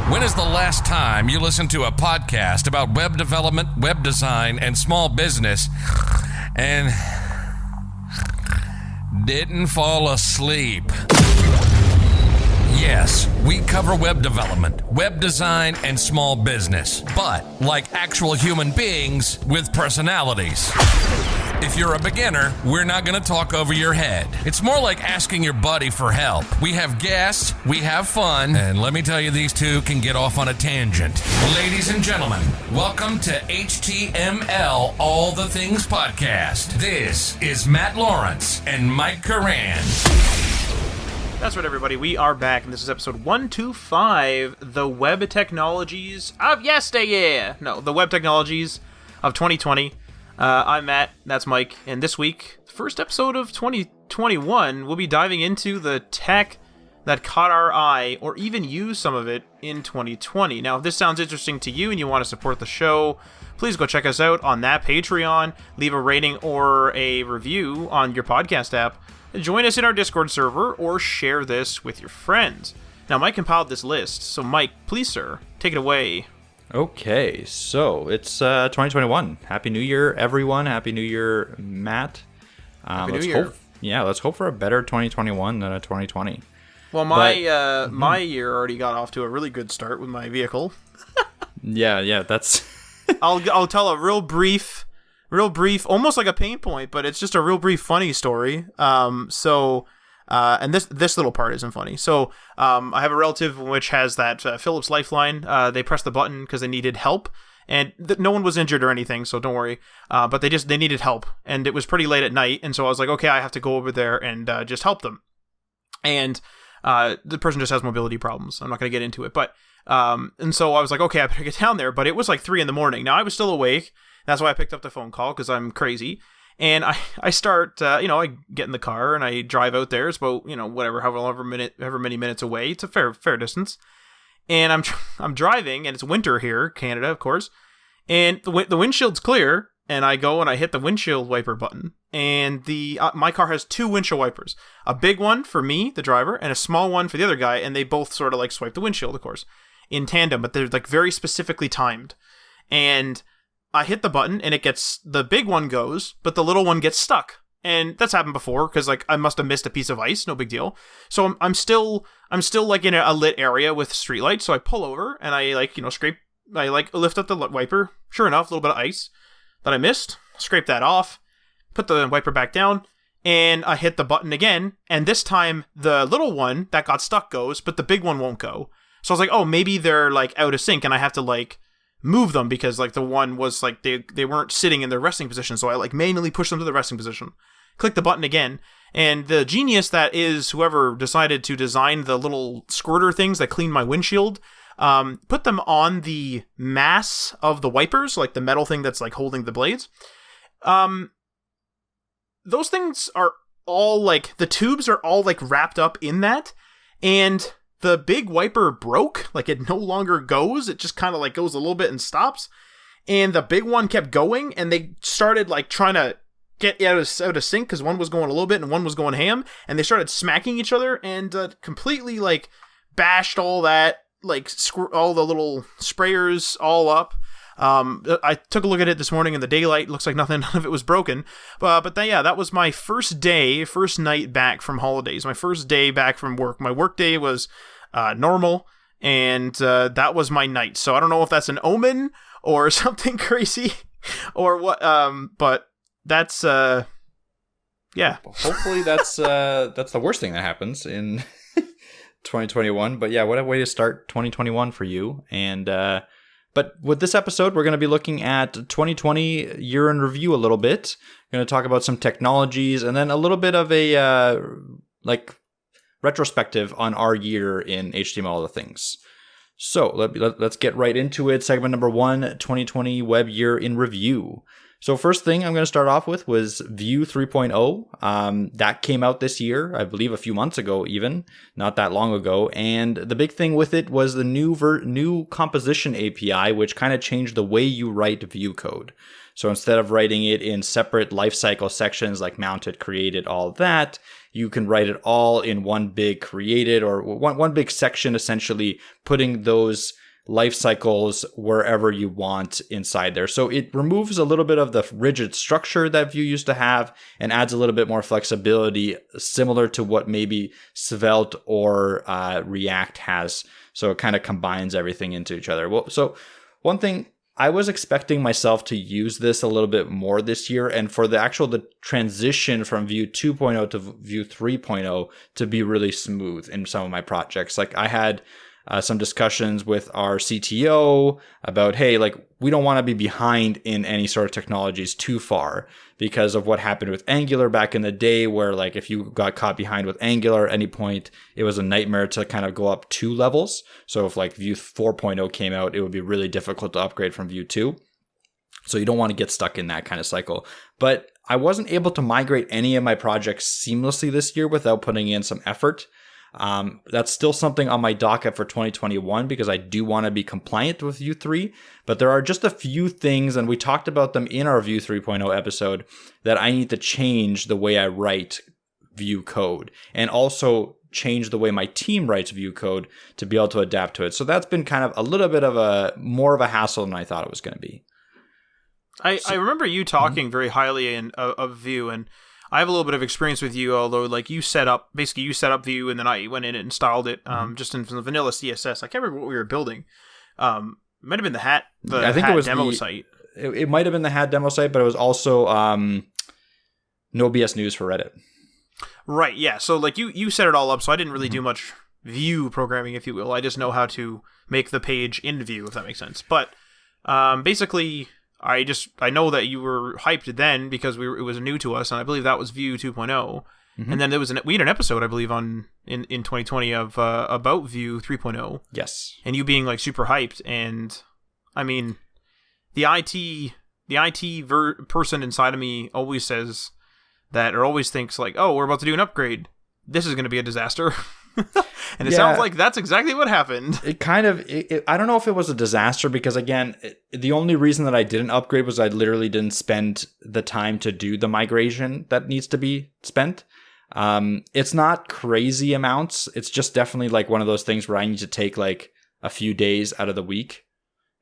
When is the last time you listened to a podcast about web development, web design, and small business and didn't fall asleep? Yes, we cover web development, web design, and small business, but like actual human beings with personalities. If you're a beginner, we're not going to talk over your head. It's more like asking your buddy for help. We have guests, we have fun, and let me tell you, these two can get off on a tangent. Ladies and gentlemen, welcome to HTML All the Things Podcast. This is Matt Lawrence and Mike Curran. That's right, everybody. We are back, and this is episode 125, the web technologies of yesteryear. No, the web technologies of 2020. I'm Matt, that's Mike, and this week, the first episode of 2021, we'll be diving into the tech that caught our eye, or even used some of it in 2020. Now, if this sounds interesting to you and you want to support the show, please go check us out on that Patreon, leave a rating or a review on your podcast app, and join us in our Discord server, or share this with your friends. Now, Mike compiled this list, so Mike, please, sir, take it away. Okay, so it's 2021. Happy New Year, everyone. Happy New Year, Matt. Happy New Year. Let's hope for a better 2021 than a 2020. Well, my year already got off to a really good start with my vehicle. Yeah, that's... I'll tell a real brief, almost like a pain point, but it's just a real brief funny story. And this little part isn't funny. So I have a relative which has that Philips Lifeline. They pressed the button because they needed help, and no one was injured or anything, so don't worry. But they needed help, and it was pretty late at night, and so I was like, okay, I have to go over there and just help them. And the person just has mobility problems. I'm not going to get into it, but and so I was like, okay, I better get down there. But it was like 3 a.m. Now I was still awake. That's why I picked up the phone call, because I'm crazy. And I start, I get in the car and I drive out there. It's about, however many minutes away. It's a fair distance. And I'm driving, and it's winter here, Canada, of course. And the windshield's clear, and I go and I hit the windshield wiper button. And my car has 2 windshield wipers, a big one for me, the driver, and a small one for the other guy. And they both sort of like swipe the windshield, of course, in tandem, but they're like very specifically timed. And I hit the button, and the big one goes, but the little one gets stuck. And that's happened before, because like I must have missed a piece of ice, no big deal. So I'm still like in a lit area with streetlights. So I pull over and I lift up the wiper. Sure enough, a little bit of ice that I missed. Scrape that off, put the wiper back down, and I hit the button again. And this time the little one that got stuck goes, but the big one won't go. So I was like, oh, maybe they're like out of sync, and I have to like move them, because like the one was like they weren't sitting in their resting position, so I like manually pushed them to the resting position, click the button again, and the genius that is whoever decided to design the little squirter things that clean my windshield, put them on the mass of the wipers, like the metal thing that's like holding the blades. Those things are all like, the tubes are all like wrapped up in that, and the big wiper broke, like it no longer goes. It just kind of like goes a little bit and stops. And the big one kept going, and they started like trying to get out of sync, because one was going a little bit and one was going ham, and they started smacking each other and completely like bashed all that, like all the little sprayers all up. I took a look at it this morning in the daylight. Looks like none of it was broken. That was my first night back from holidays. My first day back from work. My work day was normal, and that was my night. So I don't know if that's an omen or something crazy or what. But that's yeah. Hopefully that's the worst thing that happens in 2021. But yeah, what a way to start 2021 for you. And but with this episode, we're going to be looking at 2020 year in review a little bit. We're going to talk about some technologies, and then a little bit of a retrospective on our year in HTML All the Things. So let's get right into it. Segment number 1, 2020 web year in review. So first thing I'm going to start off with was Vue 3.0. That came out this year, I believe a few months ago even, not that long ago. And the big thing with it was the new composition API, which kind of changed the way you write Vue code. So instead of writing it in separate lifecycle sections like mounted, created, all that, you can write it all in one big created or one big section, essentially putting those life cycles wherever you want inside there. So it removes a little bit of the rigid structure that Vue used to have and adds a little bit more flexibility, similar to what maybe Svelte or React has. So it kind of combines everything into each other. Well, so one thing, I was expecting myself to use this a little bit more this year, and for the transition from Vue 2.0 to Vue 3.0 to be really smooth in some of my projects. Like I had some discussions with our CTO about, hey, like we don't want to be behind in any sort of technologies too far because of what happened with Angular back in the day, where like if you got caught behind with Angular at any point, it was a nightmare to kind of go up 2 levels. So if like Vue 4.0 came out, it would be really difficult to upgrade from Vue 2. So you don't want to get stuck in that kind of cycle. But I wasn't able to migrate any of my projects seamlessly this year without putting in some effort. That's still something on my docket for 2021 because I do want to be compliant with Vue 3, but there are just a few things, and we talked about them in our Vue 3.0 episode, that I need to change the way I write Vue code and also change the way my team writes Vue code to be able to adapt to it. So that's been kind of a little bit of more of a hassle than I thought it was going to be. I remember you talking very highly of Vue, and I have a little bit of experience with Vue, although like you set up Vue and then I went in and installed it just in the vanilla CSS. I can't remember what we were building. It might have been the Hat demo site. It might have been the Hat demo site, but it was also No BS News for Reddit. Right, yeah. So like you set it all up, so I didn't really do much Vue programming, if you will. I just know how to make the page in Vue, if that makes sense. But basically, I know that you were hyped then because it was new to us, and I believe that was Vue 2.0. Mm-hmm. And then we had an episode, I believe, in 2020 of about Vue 3.0. Yes. And you being like super hyped, and I mean, the IT person inside of me always says that, or always thinks like, oh, we're about to do an upgrade. This is going to be a disaster. And it sounds like that's exactly what happened. It kind of, I don't know if it was a disaster because, again, the only reason that I didn't upgrade was I literally didn't spend the time to do the migration that needs to be spent. It's not crazy amounts. It's just definitely like one of those things where I need to take like a few days out of the week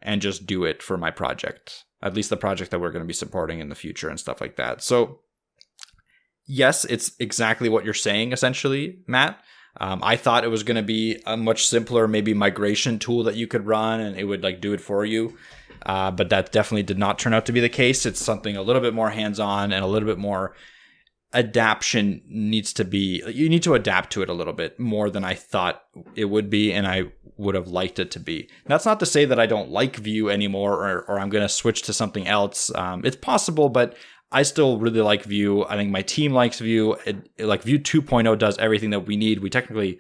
and just do it for my project, at least the project that we're going to be supporting in the future and stuff like that. So yes, it's exactly what you're saying, essentially, Matt. I thought it was going to be a much simpler, maybe migration tool that you could run and it would like do it for you. But that definitely did not turn out to be the case. It's something a little bit more hands-on and a little bit more adaptation needs to be. You need to adapt to it a little bit more than I thought it would be, and I would have liked it to be. That's not to say that I don't like Vue anymore or I'm going to switch to something else. It's possible, but I still really like Vue. I think my team likes Vue. Like Vue 2.0 does everything that we need. We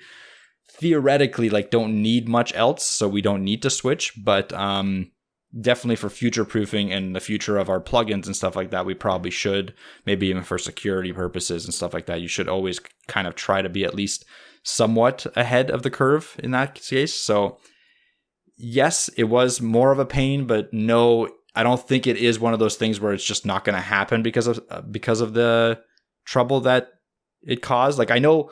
theoretically, like don't need much else, so we don't need to switch. But definitely for future proofing and the future of our plugins and stuff like that, we probably should. Maybe even for security purposes and stuff like that, you should always kind of try to be at least somewhat ahead of the curve in that case. So yes, it was more of a pain, but no, I don't think it is one of those things where it's just not going to happen because of the trouble that it caused. Like I know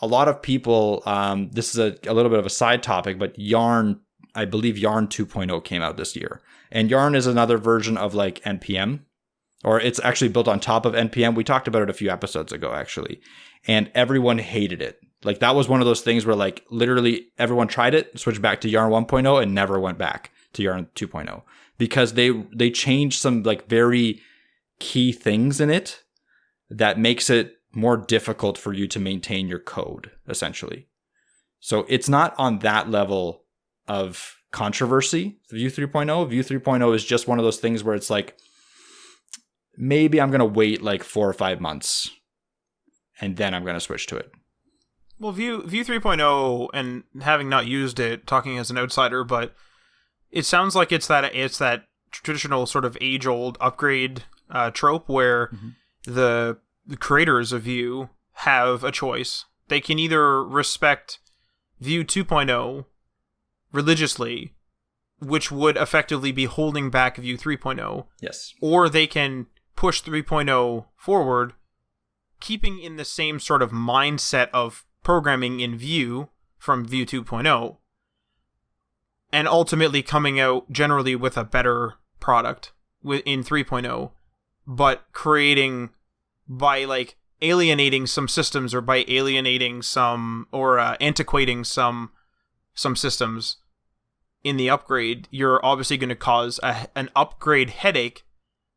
a lot of people, this is a little bit of a side topic, but Yarn, I believe Yarn 2.0 came out this year. And Yarn is another version of like NPM, or it's actually built on top of NPM. We talked about it a few episodes ago, actually. And everyone hated it. Like that was one of those things where like literally everyone tried it, switched back to Yarn 1.0 and never went back to Yarn 2.0. Because they changed some like very key things in it that makes it more difficult for you to maintain your code, essentially. So it's not on that level of controversy, Vue 3.0. Vue 3.0 is just one of those things where it's like, maybe I'm going to wait like 4 or 5 months and then I'm going to switch to it. Well, Vue 3.0, and having not used it, talking as an outsider, but it sounds like it's that traditional sort of age-old upgrade trope where the creators of Vue have a choice. They can either respect Vue 2.0 religiously, which would effectively be holding back Vue 3.0. Yes. Or they can push 3.0 forward keeping in the same sort of mindset of programming in Vue from Vue 2.0, and ultimately coming out generally with a better product in 3.0, but creating by like alienating some systems or by alienating some or antiquating some systems in the upgrade, you're obviously going to cause an upgrade headache.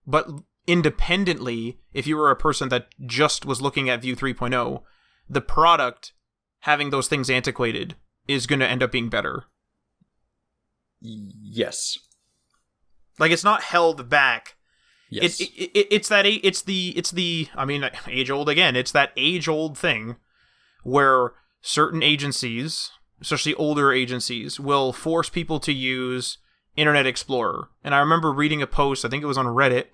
But independently, if you were a person that just was looking at Vue 3.0, the product having those things antiquated is going to end up being better. Yes. Like, it's not held back. Yes. It's the I mean, age old again. It's that age old thing where certain agencies, especially older agencies, will force people to use Internet Explorer. And I remember reading a post, I think it was on Reddit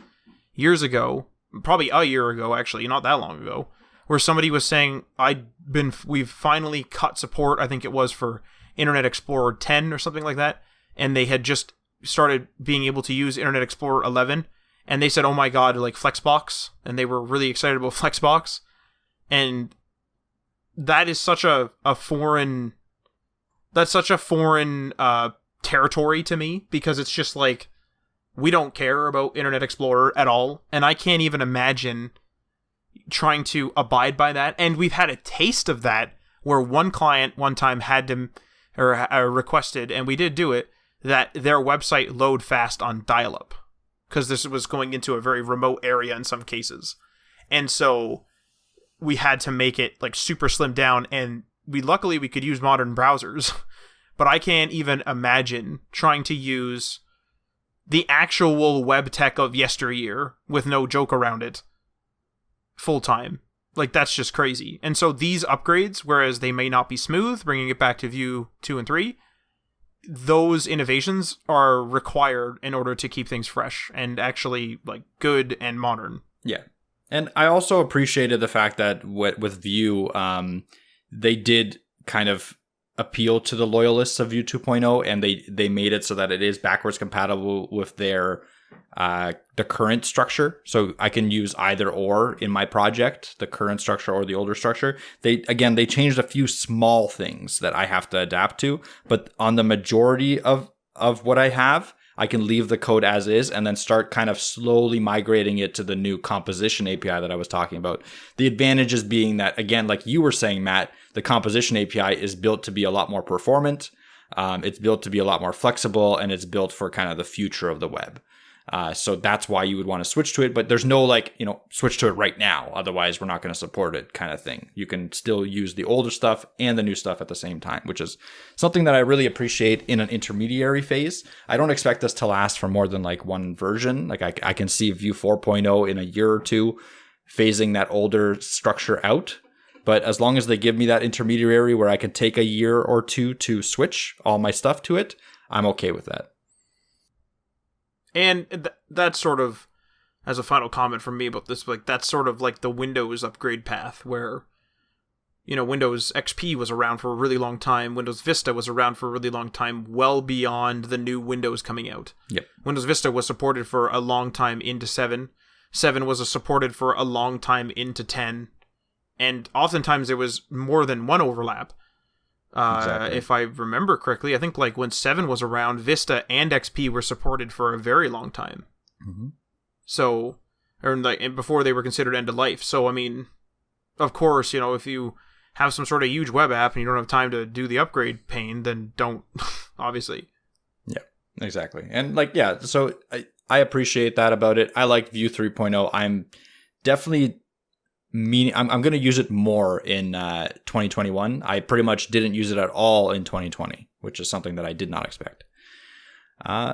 years ago, probably a year ago actually, not that long ago, where somebody was saying we've finally cut support, I think it was for Internet Explorer 10 or something like that, and they had just started being able to use Internet Explorer 11, and they said, oh my god, like Flexbox, and they were really excited about Flexbox. And that is such a foreign territory to me, because it's just like, we don't care about Internet Explorer at all, and I can't even imagine trying to abide by that. And we've had a taste of that, where one client one time had to, or requested, and we did do it, that their website load fast on dial-up, because this was going into a very remote area in some cases. And so we had to make it like super slimmed down, and luckily we could use modern browsers, but I can't even imagine trying to use the actual web tech of yesteryear with no joke around it full time. Like, that's just crazy. And so these upgrades, whereas they may not be smooth, bringing it back to Vue 2 and 3, those innovations are required in order to keep things fresh and actually like good and modern. Yeah. And I also appreciated the fact that with Vue, they did kind of appeal to the loyalists of Vue 2.0, and they made it so that it is backwards compatible with their the current structure. So I can use either or in my project, the current structure or the older structure. They changed a few small things that I have to adapt to, but on the majority of what I have, I can leave the code as is and then start kind of slowly migrating it to the new composition API that I was talking about. The advantages being that, again, like you were saying, Matt, the composition API is built to be a lot more performant. It's built to be a lot more flexible, and it's built for kind of the future of the web. So that's why you would want to switch to it, but there's no switch to it right now. Otherwise, we're not going to support it kind of thing. You can still use the older stuff and the new stuff at the same time, which is something that I really appreciate in an intermediary phase. I don't expect this to last for more than like one version. Like I can see Vue 4.0 in a year or two phasing that older structure out. But as long as they give me that intermediary where I can take a year or two to switch all my stuff to it, I'm okay with that. And that's sort of, as a final comment from me about this, like that's sort of like the Windows upgrade path where, Windows XP was around for a really long time. Windows Vista was around for a really long time, well beyond the new Windows coming out. Yep. Windows Vista was supported for a long time into 7. 7 was supported for a long time into 10. And oftentimes there was more than one overlap. Exactly. If I remember correctly, I think like when 7 was around, Vista and XP were supported for a very long time. Mm-hmm. So, and before they were considered end of life. So, I mean, of course, if you have some sort of huge web app and you don't have time to do the upgrade pain, then don't, obviously. Yeah, exactly. And so I appreciate that about it. I like Vue 3.0. I'm definitely I'm going to use it more in 2021. I pretty much didn't use it at all in 2020, which is something that I did not expect.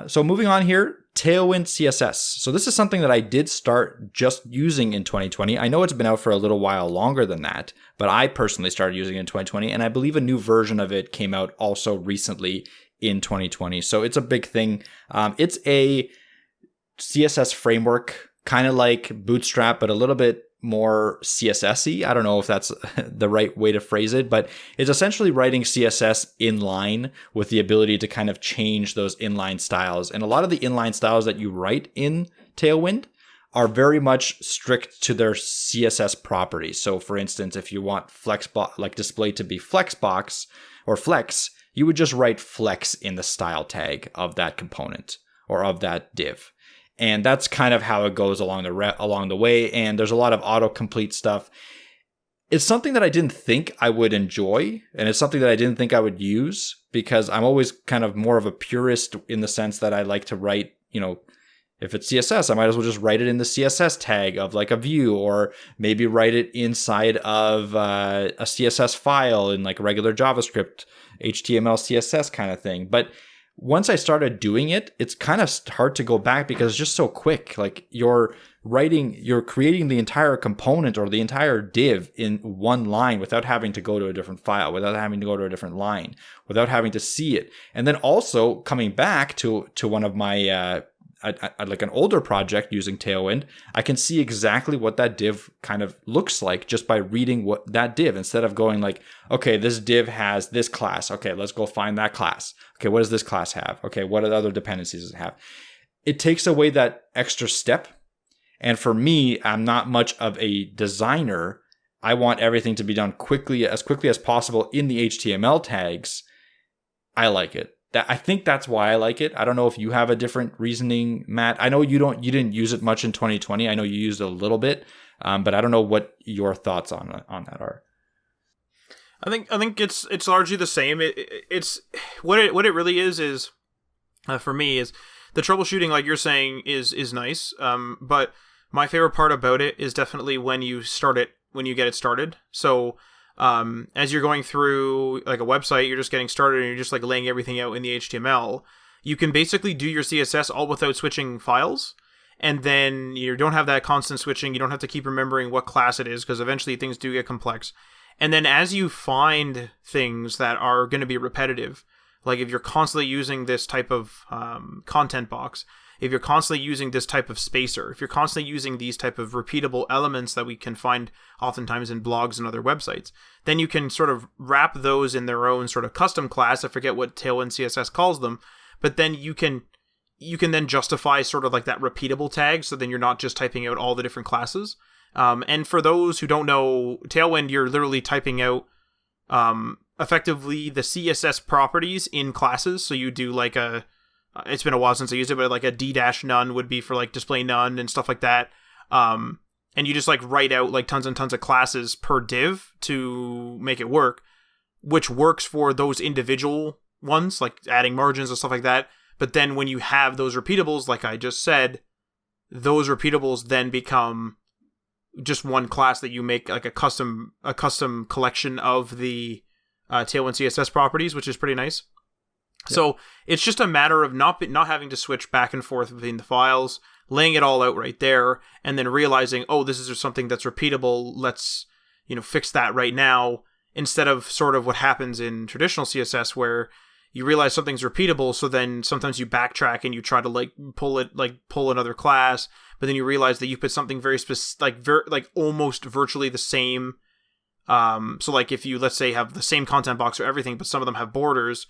So moving on here, TailwindCSS. So this is something that I did start just using in 2020. I know it's been out for a little while longer than that, but I personally started using it in 2020, and I believe a new version of it came out also recently in 2020. So it's a big thing. It's a CSS framework, kind of like Bootstrap, but a little bit more CSS-y. I don't know if that's the right way to phrase it, but it's essentially writing CSS inline with the ability to kind of change those inline styles. And a lot of the inline styles that you write in Tailwind are very much strict to their CSS properties. So for instance, if you want like display to be flexbox or flex, you would just write flex in the style tag of that component or of that div. And that's kind of how it goes along the way. And there's a lot of autocomplete stuff. It's something that I didn't think I would enjoy, and it's something that I didn't think I would use, because I'm always kind of more of a purist in the sense that I like to write, if it's CSS, I might as well just write it in the CSS tag of like a view, or maybe write it inside of a CSS file in like regular JavaScript, HTML, CSS kind of thing. But once I started doing it, it's kind of hard to go back because it's just so quick. Like you're creating the entire component or the entire div in one line without having to go to a different file, without having to go to a different line, without having to see it. And then also coming back to one of my, like an older project using Tailwind, I can see exactly what that div kind of looks like just by reading what that div, instead of going like, okay, this div has this class. Okay, let's go find that class. Okay, what does this class have? Okay, what other dependencies does it have? It takes away that extra step. And for me, I'm not much of a designer. I want everything to be done quickly as possible in the HTML tags. I like it. I think that's why I like it. I don't know if you have a different reasoning, Matt. I know you didn't use it much in 2020. I know you used it a little bit, but I don't know what your thoughts on that are. I think it's largely the same. It's what it really is for me is the troubleshooting, like you're saying, is nice. But my favorite part about it is definitely when you get it started. So as you're going through like a website, you're just getting started and you're just like laying everything out in the HTML. You can basically do your CSS all without switching files. And then you don't have that constant switching. You don't have to keep remembering what class it is, because eventually things do get complex. And then as you find things that are going to be repetitive, like if you're constantly using this type of content box, if you're constantly using this type of spacer, if you're constantly using these type of repeatable elements that we can find oftentimes in blogs and other websites, then you can sort of wrap those in their own sort of custom class. I forget what Tailwind CSS calls them, but then you can then justify sort of like that repeatable tag, so then you're not just typing out all the different classes. And for those who don't know, Tailwind, you're literally typing out effectively the CSS properties in classes. So you do like it's been a while since I used it, but like a d-none would be for like display none and stuff like that. And you just like write out like tons and tons of classes per div to make it work, which works for those individual ones, like adding margins and stuff like that. But then when you have those repeatables, like I just said, those repeatables then become just one class that you make like a custom collection of the Tailwind CSS properties, which is pretty nice. Yep. So it's just a matter of not having to switch back and forth between the files, laying it all out right there, and then realizing, oh, this is something that's repeatable. Let's fix that right now, instead of sort of what happens in traditional CSS where you realize something's repeatable, so then sometimes you backtrack and you try to pull another class, but then you realize that you put something very specific, like almost virtually the same. So like if you, let's say, have the same content box for everything, but some of them have borders,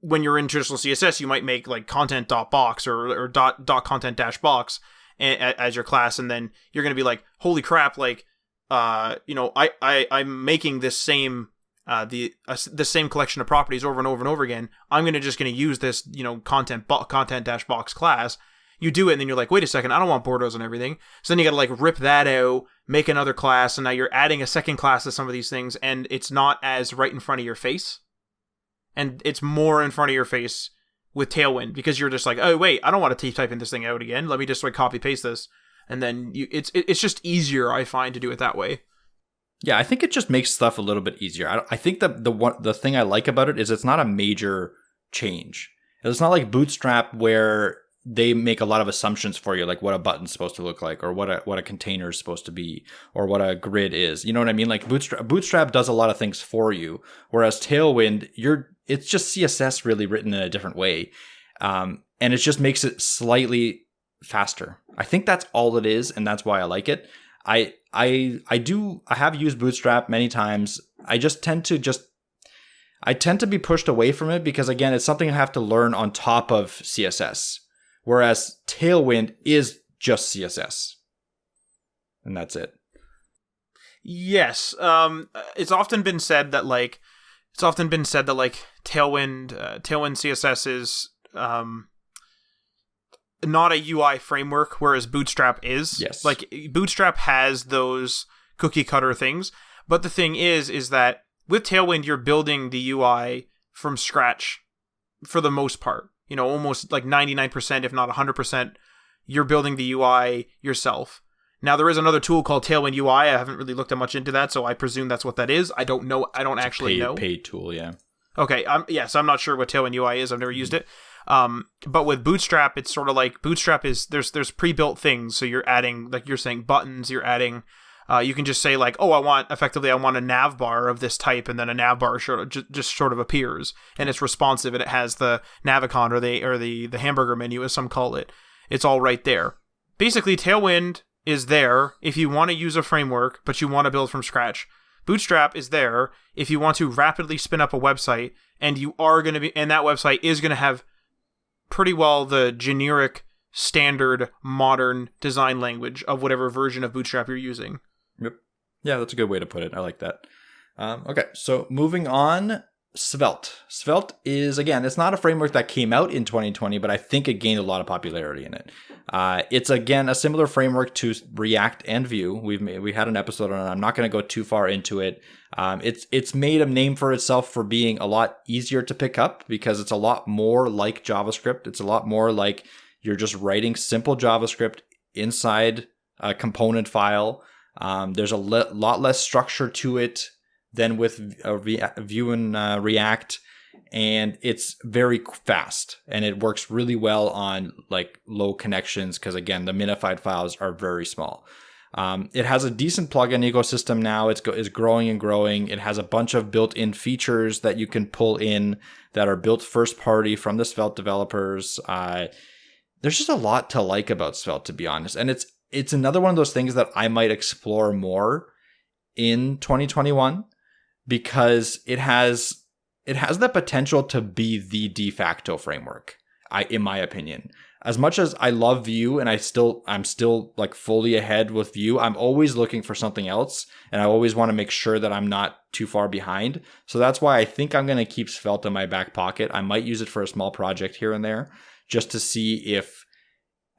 when you're in traditional CSS, you might make like content.box or .content-box as your class, and then you're going to be like, holy crap, like, I'm making this same the same collection of properties over and over and over again. I'm going to use this, content-box class. You do it, and then you're like, wait a second, I don't want borders and everything. So then you got to like rip that out, make another class, and now you're adding a second class to some of these things, and it's not as right in front of your face. And it's more in front of your face with Tailwind, because you're just like, oh wait, I don't want to keep typing this thing out again. Let me just like copy paste this, and then it's just easier, I find, to do it that way. Yeah, I think it just makes stuff a little bit easier. I think that the thing I like about it is it's not a major change. It's not like Bootstrap where they make a lot of assumptions for you, like what a button's supposed to look like, or what a container is supposed to be, or what a grid is. You know what I mean? Like Bootstrap does a lot of things for you, whereas Tailwind, it's just CSS really written in a different way, and it just makes it slightly faster. I think that's all it is, and that's why I like it. I have used Bootstrap many times. I tend to be pushed away from it because, again, it's something I have to learn on top of CSS. Whereas Tailwind is just CSS. And that's it. Yes. It's often been said that Tailwind CSS is not a UI framework, whereas Bootstrap is. Yes. Like, Bootstrap has those cookie cutter things, but the thing is that with Tailwind, you're building the UI from scratch for the most part. You know, almost like 99%, if not 100%, you're building the UI yourself. Now, there is another tool called Tailwind UI. I haven't really looked at much into that, so I presume that's what that is. I don't know. I don't actually know. Paid tool, yeah. Okay. Yes, I'm not sure what Tailwind UI is. I've never used it. But with Bootstrap, it's sort of like Bootstrap is there's pre-built things. So you're adding, like you're saying, buttons. You're adding. You can just say like, oh, I want a nav bar of this type, and then a nav bar just sort of appears, and it's responsive, and it has the navicon or the hamburger menu, as some call it. It's all right there. Basically, Tailwind is there if you want to use a framework, but you want to build from scratch. Bootstrap is there if you want to rapidly spin up a website, and that website is going to have pretty well the generic, standard, modern design language of whatever version of Bootstrap you're using. Yep. Yeah, that's a good way to put it. I like that. Okay, so moving on, Svelte. Svelte is, again, it's not a framework that came out in 2020, but I think it gained a lot of popularity in it. It's, again, a similar framework to React and Vue. We had an episode on it. I'm not going to go too far into it. It's made a name for itself for being a lot easier to pick up because it's a lot more like JavaScript. It's a lot more like you're just writing simple JavaScript inside a component file. There's a lot less structure to it than with Vue and React, and it's very fast, and it works really well on like low connections because, again, the minified files are very small. It has a decent plugin ecosystem now. It's growing and growing. It has a bunch of built-in features that you can pull in that are built first party from the Svelte developers. There's just a lot to like about Svelte, to be honest, and it's another one of those things that I might explore more in 2021 because it has the potential to be the de facto framework, in my opinion. As much as I love Vue and I'm still like fully ahead with Vue, I'm always looking for something else, and I always want to make sure that I'm not too far behind. So that's why I think I'm going to keep Svelte in my back pocket. I might use it for a small project here and there just to see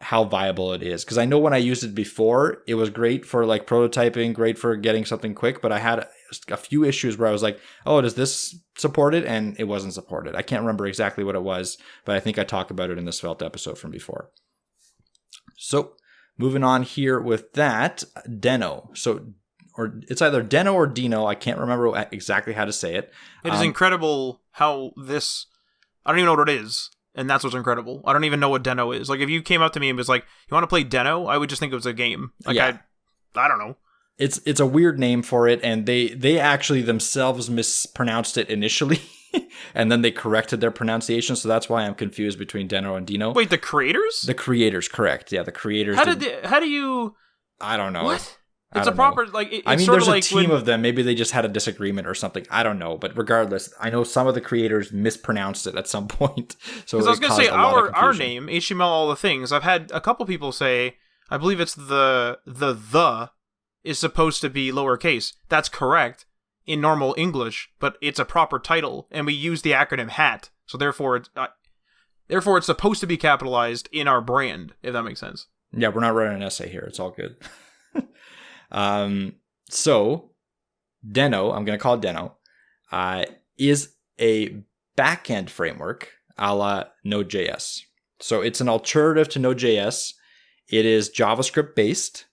how viable it is. Because I know when I used it before, it was great for like prototyping, great for getting something quick, but I had a few issues where I was like, oh, does this support it? And it wasn't supported. I can't remember exactly what it was, but I think I talked about it in the Svelte episode from before. So moving on here with that, Deno. Or it's either Deno or Dino. I can't remember exactly how to say it. It is incredible how this, I don't even know what it is. And that's what's incredible. I don't even know what Deno is. Like, if you came up to me and was like, you want to play Deno? I would just think it was a game. Like, yeah. I don't know. It's a weird name for it, and they actually themselves mispronounced it initially, and then they corrected their pronunciation, so that's why I'm confused between Deno and Dino. Wait, the creators? The creators, correct. Yeah, the creators. How do you... I don't know. What? It's a proper, like, it's I mean, sort there's of like a team of them. Maybe they just had a disagreement or something. I don't know. But regardless, I know some of the creators mispronounced it at some point. So I was going to say, our name, HTML all the things, I've had a couple people say, I believe it's the is supposed to be lowercase. That's correct in normal English, but it's a proper title, and we use the acronym HAT. So therefore it's supposed to be capitalized in our brand, if that makes sense. Yeah, we're not writing an essay here. It's all good. So Deno, I'm going to call it Deno, is a backend framework a la Node.js. So it's an alternative to Node.js. It is JavaScript based,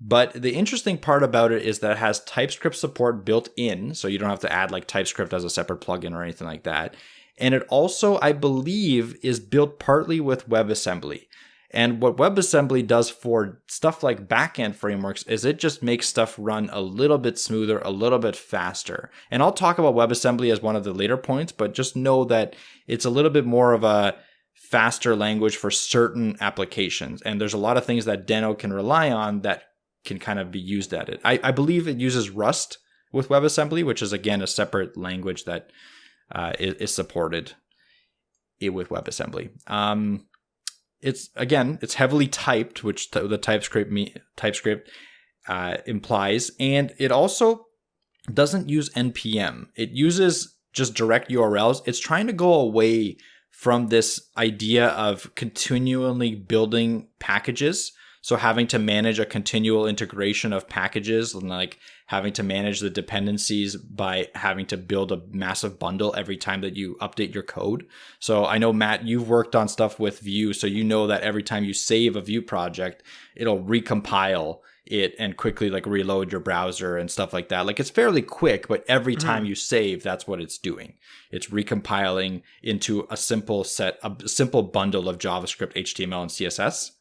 but the interesting part about it is that it has TypeScript support built in, so you don't have to add like TypeScript as a separate plugin or anything like that. And it also, I believe, is built partly with WebAssembly. And what WebAssembly does for stuff like backend frameworks is it just makes stuff run a little bit smoother, a little bit faster. And I'll talk about WebAssembly as one of the later points, but just know that it's a little bit more of a faster language for certain applications. And there's a lot of things that Deno can rely on that can kind of be used at it. I believe it uses Rust with WebAssembly, which is, again, a separate language that is supported with WebAssembly. it's heavily typed, which the TypeScript implies, and it also doesn't use npm. It uses just direct URLs. It's trying to go away from this idea of continually building packages. So having to manage a continual integration of packages and like having to manage the dependencies by having to build a massive bundle every time that you update your code. So I know, Matt, you've worked on stuff with Vue, so you know that every time you save a Vue project, it'll recompile it and quickly like reload your browser and stuff like that. Like it's fairly quick, but every time you save, that's what it's doing. It's recompiling into a simple bundle of JavaScript, HTML, and CSS.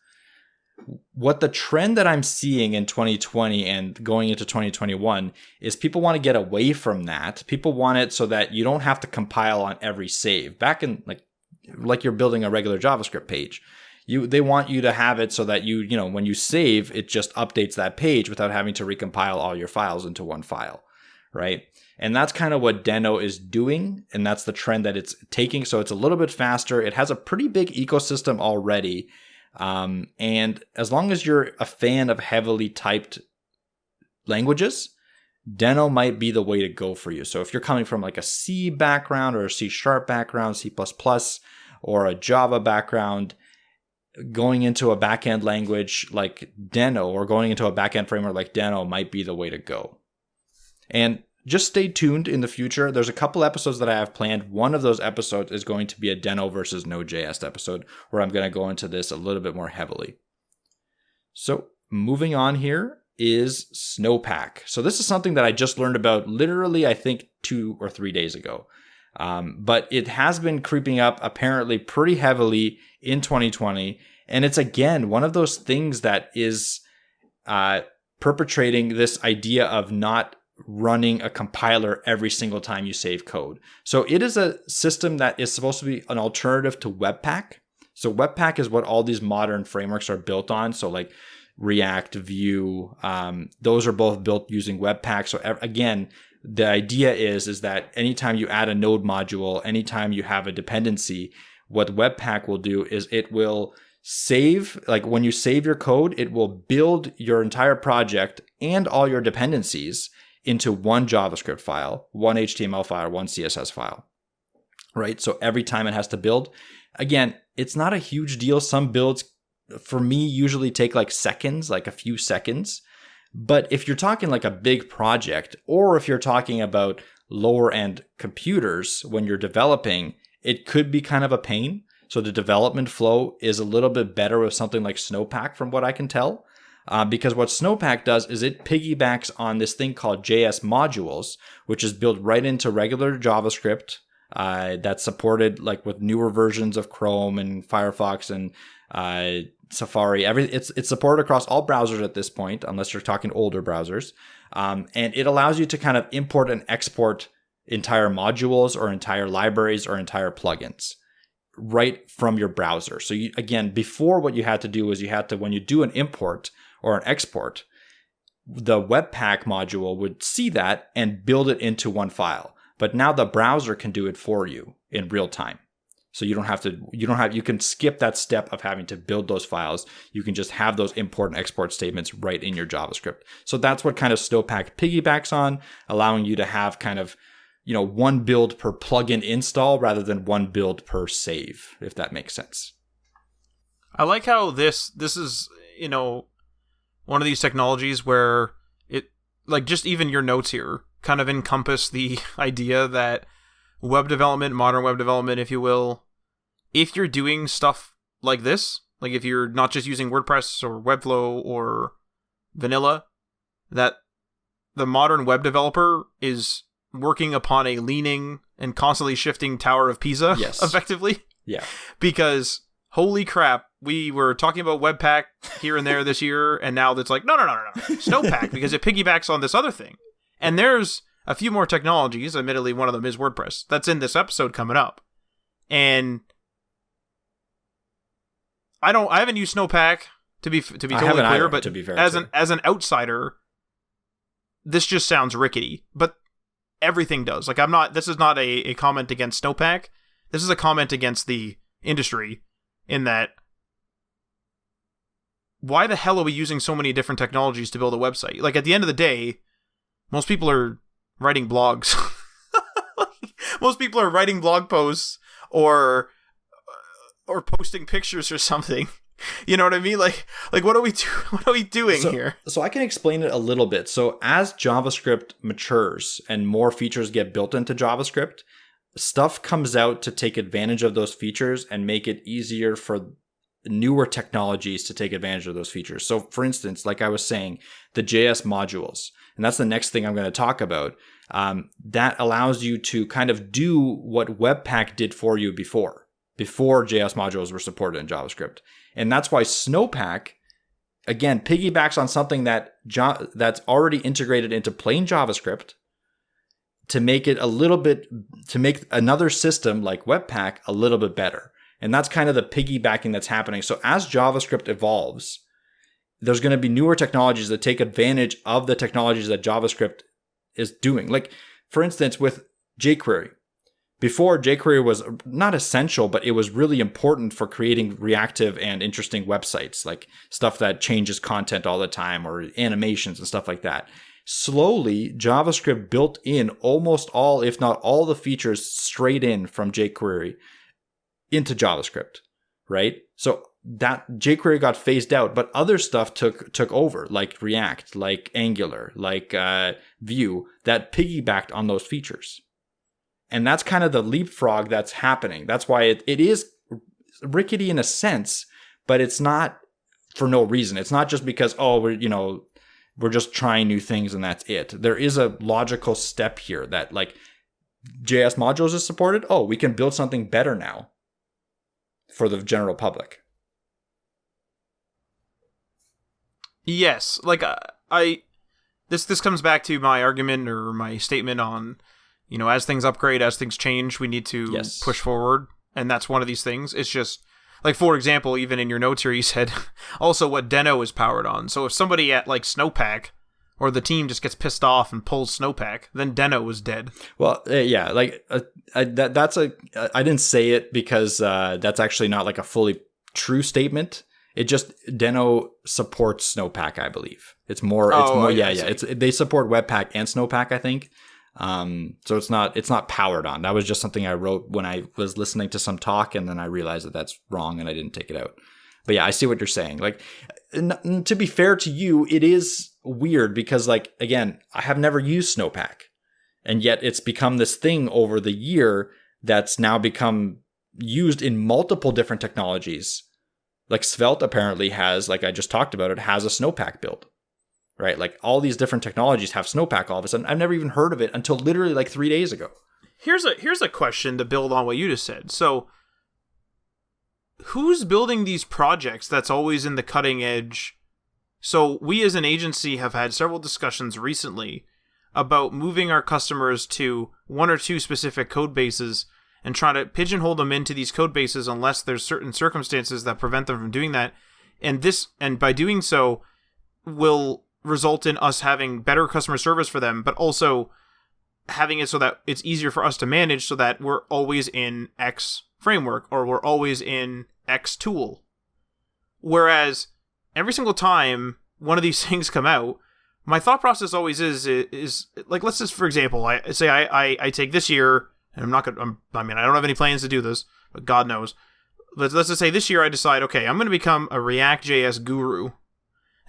What the trend that I'm seeing in 2020 and going into 2021 is people want to get away from that. People want it so that you don't have to compile on every save. Back in like you're building a regular JavaScript page. They want you to have it so that you know, when you save, it just updates that page without having to recompile all your files into one file, right? And that's kind of what Deno is doing, and that's the trend that it's taking. So it's a little bit faster. It has a pretty big ecosystem already. And as long as you're a fan of heavily typed languages, Deno might be the way to go for you. So if you're coming from like a C background or a C# background, C++, or a Java background, going into a backend language like Deno or going into a backend framework like Deno might be the way to go. And just stay tuned in the future. There's a couple episodes that I have planned. One of those episodes is going to be a Deno versus Node.js episode where I'm going to go into this a little bit more heavily. So moving on here is Snowpack. So this is something that I just learned about literally, I think 2 or 3 days ago. But it has been creeping up apparently pretty heavily in 2020. And it's again, one of those things that is perpetrating this idea of not running a compiler every single time you save code. So it is a system that is supposed to be an alternative to Webpack. So Webpack is what all these modern frameworks are built on. So like React, Vue, those are both built using Webpack. So again, the idea is that anytime you add a node module, anytime you have a dependency, what Webpack will do is it will save, like when you save your code, it will build your entire project and all your dependencies into one JavaScript file, one HTML file, one CSS file, right? So every time it has to build, again, it's not a huge deal. Some builds for me usually take like seconds, like a few seconds. But if you're talking like a big project, or if you're talking about lower end computers when you're developing, it could be kind of a pain. So the development flow is a little bit better with something like Snowpack from what I can tell. Because what Snowpack does is it piggybacks on this thing called JS modules, which is built right into regular JavaScript that's supported like with newer versions of Chrome and Firefox and Safari. It's supported across all browsers at this point, unless you're talking older browsers. And it allows you to kind of import and export entire modules or entire libraries or entire plugins right from your browser. So again, before what you had to do was when you do an import or an export, the Webpack module would see that and build it into one file. But now the browser can do it for you in real time. So you can skip that step of having to build those files. You can just have those import and export statements right in your JavaScript. So that's what kind of Snowpack piggybacks on, allowing you to have kind of, one build per plugin install rather than one build per save, if that makes sense. I like how this is, one of these technologies where it, like, just even your notes here kind of encompass the idea that web development, modern web development, if you will, if you're doing stuff like this, like if you're not just using WordPress or Webflow or vanilla, that the modern web developer is working upon a leaning and constantly shifting Tower of Pisa, yes. Effectively. Yeah. Because, holy crap, we were talking about Webpack here and there this year, and now it's like, no, Snowpack, because it piggybacks on this other thing. And there's a few more technologies, admittedly one of them is WordPress, that's in this episode coming up. And I haven't used Snowpack to be totally clear, either, but to be fair, as an outsider, this just sounds rickety. But everything does. Like, this is not a comment against Snowpack. This is a comment against the industry in that why the hell are we using so many different technologies to build a website? Like, at the end of the day, most people are writing blogs. Most people are writing blog posts or posting pictures or something. You know what I mean? Like what are we doing here? So I can explain it a little bit. So as JavaScript matures and more features get built into JavaScript, stuff comes out to take advantage of those features and make it easier for newer technologies to take advantage of those features. So for instance, like I was saying, the JS modules, and that's the next thing I'm going to talk about, that allows you to kind of do what Webpack did for you before JS modules were supported in JavaScript. And that's why Snowpack, again, piggybacks on something that's already integrated into plain JavaScript to make another system like Webpack a little bit better. And that's kind of the piggybacking that's happening. So as JavaScript evolves, there's going to be newer technologies that take advantage of the technologies that JavaScript is doing. Like, for instance, with jQuery. Before, jQuery was not essential, but it was really important for creating reactive and interesting websites, like stuff that changes content all the time or animations and stuff like that. Slowly, JavaScript built in almost all, if not all, the features straight in from jQuery into JavaScript, right? So that jQuery got phased out, but other stuff took over, like React, like Angular, like Vue, that piggybacked on those features. And that's kind of the leapfrog that's happening. That's why it is rickety in a sense, but it's not for no reason. It's not just because, we're just trying new things and that's it. There is a logical step here that, like, JS modules is supported. Oh, we can build something better now for the general public. Yes, like this comes back to my argument or my statement on, as things upgrade, as things change, we need to push forward, and that's one of these things. It's just like, for example, even in your notes here, you said also what Deno is powered on. So if somebody at like Snowpack or the team just gets pissed off and pulls Snowpack, then Deno is dead. Well, yeah, like I didn't say it because that's actually not like a fully true statement. It just, Deno supports Snowpack, I believe. It's more, they support Webpack and Snowpack, I think. So it's not powered on. That was just something I wrote when I was listening to some talk, and then I realized that that's wrong and I didn't take it out. But yeah, I see what you're saying. Like, to be fair to you, it is weird because, like, again, I have never used Snowpack, and yet it's become this thing over the year that's now become used in multiple different technologies. Like Svelte apparently has, like I just talked about, it has a Snowpack build, right? Like all these different technologies have Snowpack all of a sudden. I've never even heard of it until literally like 3 days ago. Here's a question to build on what you just said. So who's building these projects that's always in the cutting edge? So we as an agency have had several discussions recently about moving our customers to one or two specific code bases and try to pigeonhole them into these code bases unless there's certain circumstances that prevent them from doing that. And by doing so will result in us having better customer service for them, but also having it so that it's easier for us to manage so that we're always in X framework or we're always in X tool. Whereas every single time one of these things come out, my thought process always is like, let's just, for example, I take this year, and I don't have any plans to do this, but God knows. Let's just say this year I decide, okay, I'm going to become a React.js guru.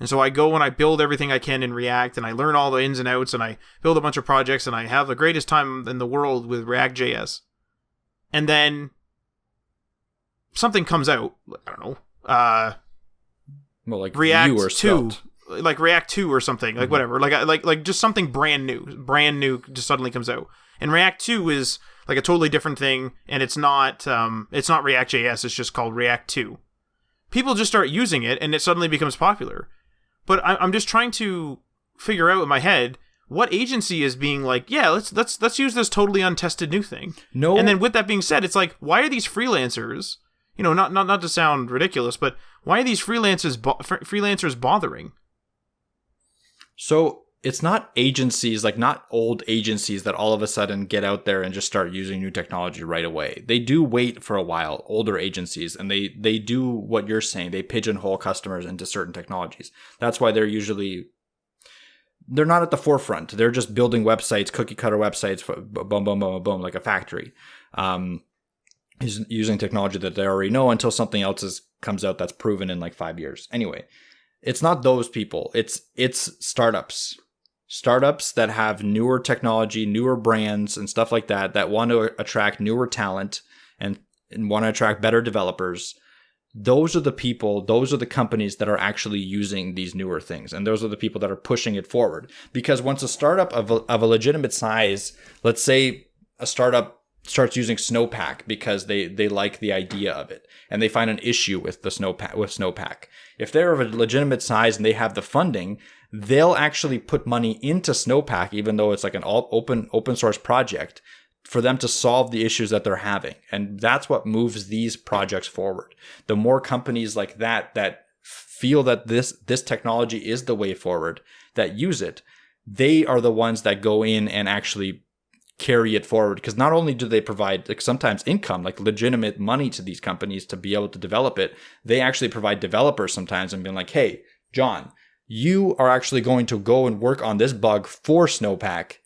And so I go and I build everything I can in React, and I learn all the ins and outs, and I build a bunch of projects, and I have the greatest time in the world with React.js. And then something comes out, I don't know, like React Vue or 2, Svelte. like React 2 or something, like whatever, like just something brand new just suddenly comes out. And React 2 is like a totally different thing, and it's not React.js, it's just called React 2. People just start using it, and it suddenly becomes popular. But I'm just trying to figure out in my head what agency is being like, yeah, let's use this totally untested new thing. No. And then with that being said, it's like, why are these freelancers, not to sound ridiculous, but why are these freelancers bothering? So it's not agencies, like not old agencies that all of a sudden get out there and just start using new technology right away. They do wait for a while, older agencies, and they do what you're saying. They pigeonhole customers into certain technologies. That's why they're not at the forefront. They're just building websites, cookie cutter websites, boom, boom, boom, boom, boom, like a factory, using technology that they already know until something else comes out that's proven in like 5 years. Anyway, it's not those people. It's startups. Startups that have newer technology, newer brands and stuff like that want to attract newer talent and want to attract better developers. Those are the people, those are the companies that are actually using these newer things. And those are the people that are pushing it forward. Because once a startup of a legitimate size, let's say a startup starts using Snowpack because they like the idea of it and they find an issue with Snowpack. If they're of a legitimate size and they have the funding, they'll actually put money into Snowpack, even though it's like an open source project, for them to solve the issues that they're having. And that's what moves these projects forward. The more companies like that feel that this technology is the way forward, that use it, they are the ones that go in and actually carry it forward. Because not only do they provide like sometimes income, like legitimate money to these companies to be able to develop it, they actually provide developers sometimes and being like, hey, John, you are actually going to go and work on this bug for Snowpack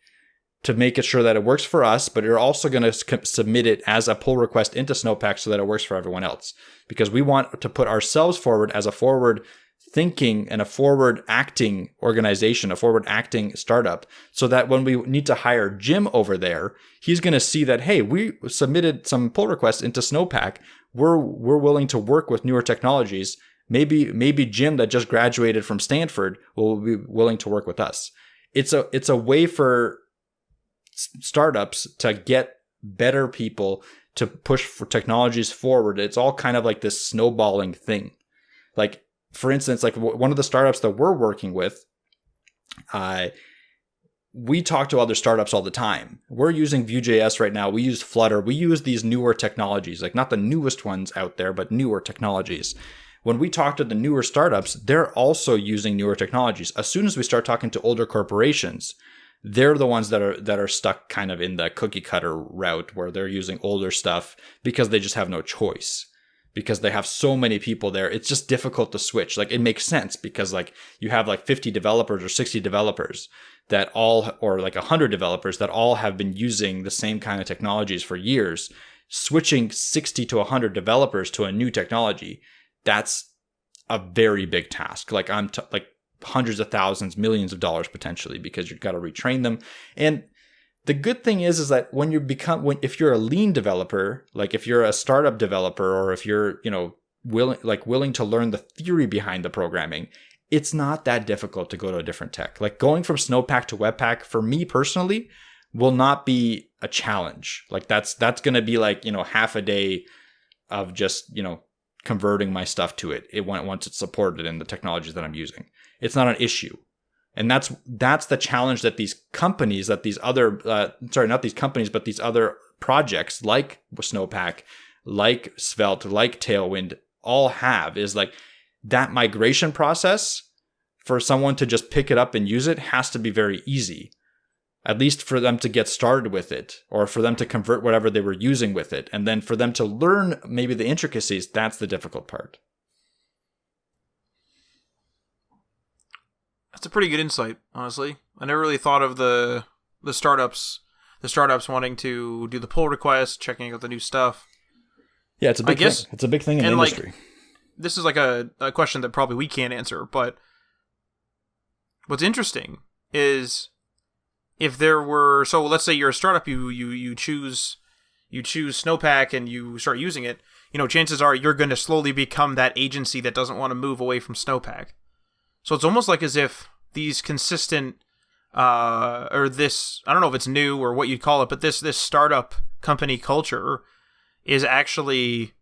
to make it sure that it works for us, but you're also going to submit it as a pull request into Snowpack so that it works for everyone else. Because we want to put ourselves forward as a forward thinking and a forward acting organization, a forward acting startup, so that when we need to hire Jim over there, he's going to see that, hey, we submitted some pull requests into Snowpack. We're willing to work with newer technologies. Maybe Jim that just graduated from Stanford will be willing to work with us. It's a way for startups to get better people to push for technologies forward. It's all kind of like this snowballing thing. Like, for instance, like one of the startups that we're working with, we talk to other startups all the time. We're using Vue.js right now. We use Flutter. We use these newer technologies, like not the newest ones out there, but newer technologies. When we talk to the newer startups, they're also using newer technologies. As soon as we start talking to older corporations, they're the ones that are stuck kind of in the cookie cutter route where they're using older stuff because they just have no choice. Because they have so many people there, it's just difficult to switch. Like, it makes sense because like you have like 50 developers or 60 developers that all, or like 100 developers that all have been using the same kind of technologies for years. Switching 60 to 100 developers to a new technology, that's a very big task. Like like hundreds of thousands, millions of dollars potentially, because you've got to retrain them. And the good thing is that if you're a lean developer, like if you're a startup developer, or if you're, willing to learn the theory behind the programming, it's not that difficult to go to a different tech. Like going from Snowpack to Webpack, for me personally, will not be a challenge. Like that's going to be like, half a day of just, converting my stuff to it once it's supported in the technologies that I'm using. It's not an issue. And that's the challenge that these companies, that these other, not these companies, but these other projects like Snowpack, like Svelte, like Tailwind, all have, is like that migration process for someone to just pick it up and use it has to be very easy, at least for them to get started with it, or for them to convert whatever they were using with it. And then for them to learn maybe the intricacies, that's the difficult part. That's a pretty good insight, honestly. I never really thought of the startups wanting to do the pull request, checking out the new stuff. Yeah, it's a big thing. It's a big thing in the industry. This is like a question that probably we can't answer, but what's interesting is if there were, so let's say you're a startup, you choose Snowpack and you start using it, chances are you're going to slowly become that agency that doesn't want to move away from Snowpack. So it's almost like as if these consistent, or this, I don't know if it's new or what you'd call it, but this startup company culture is actually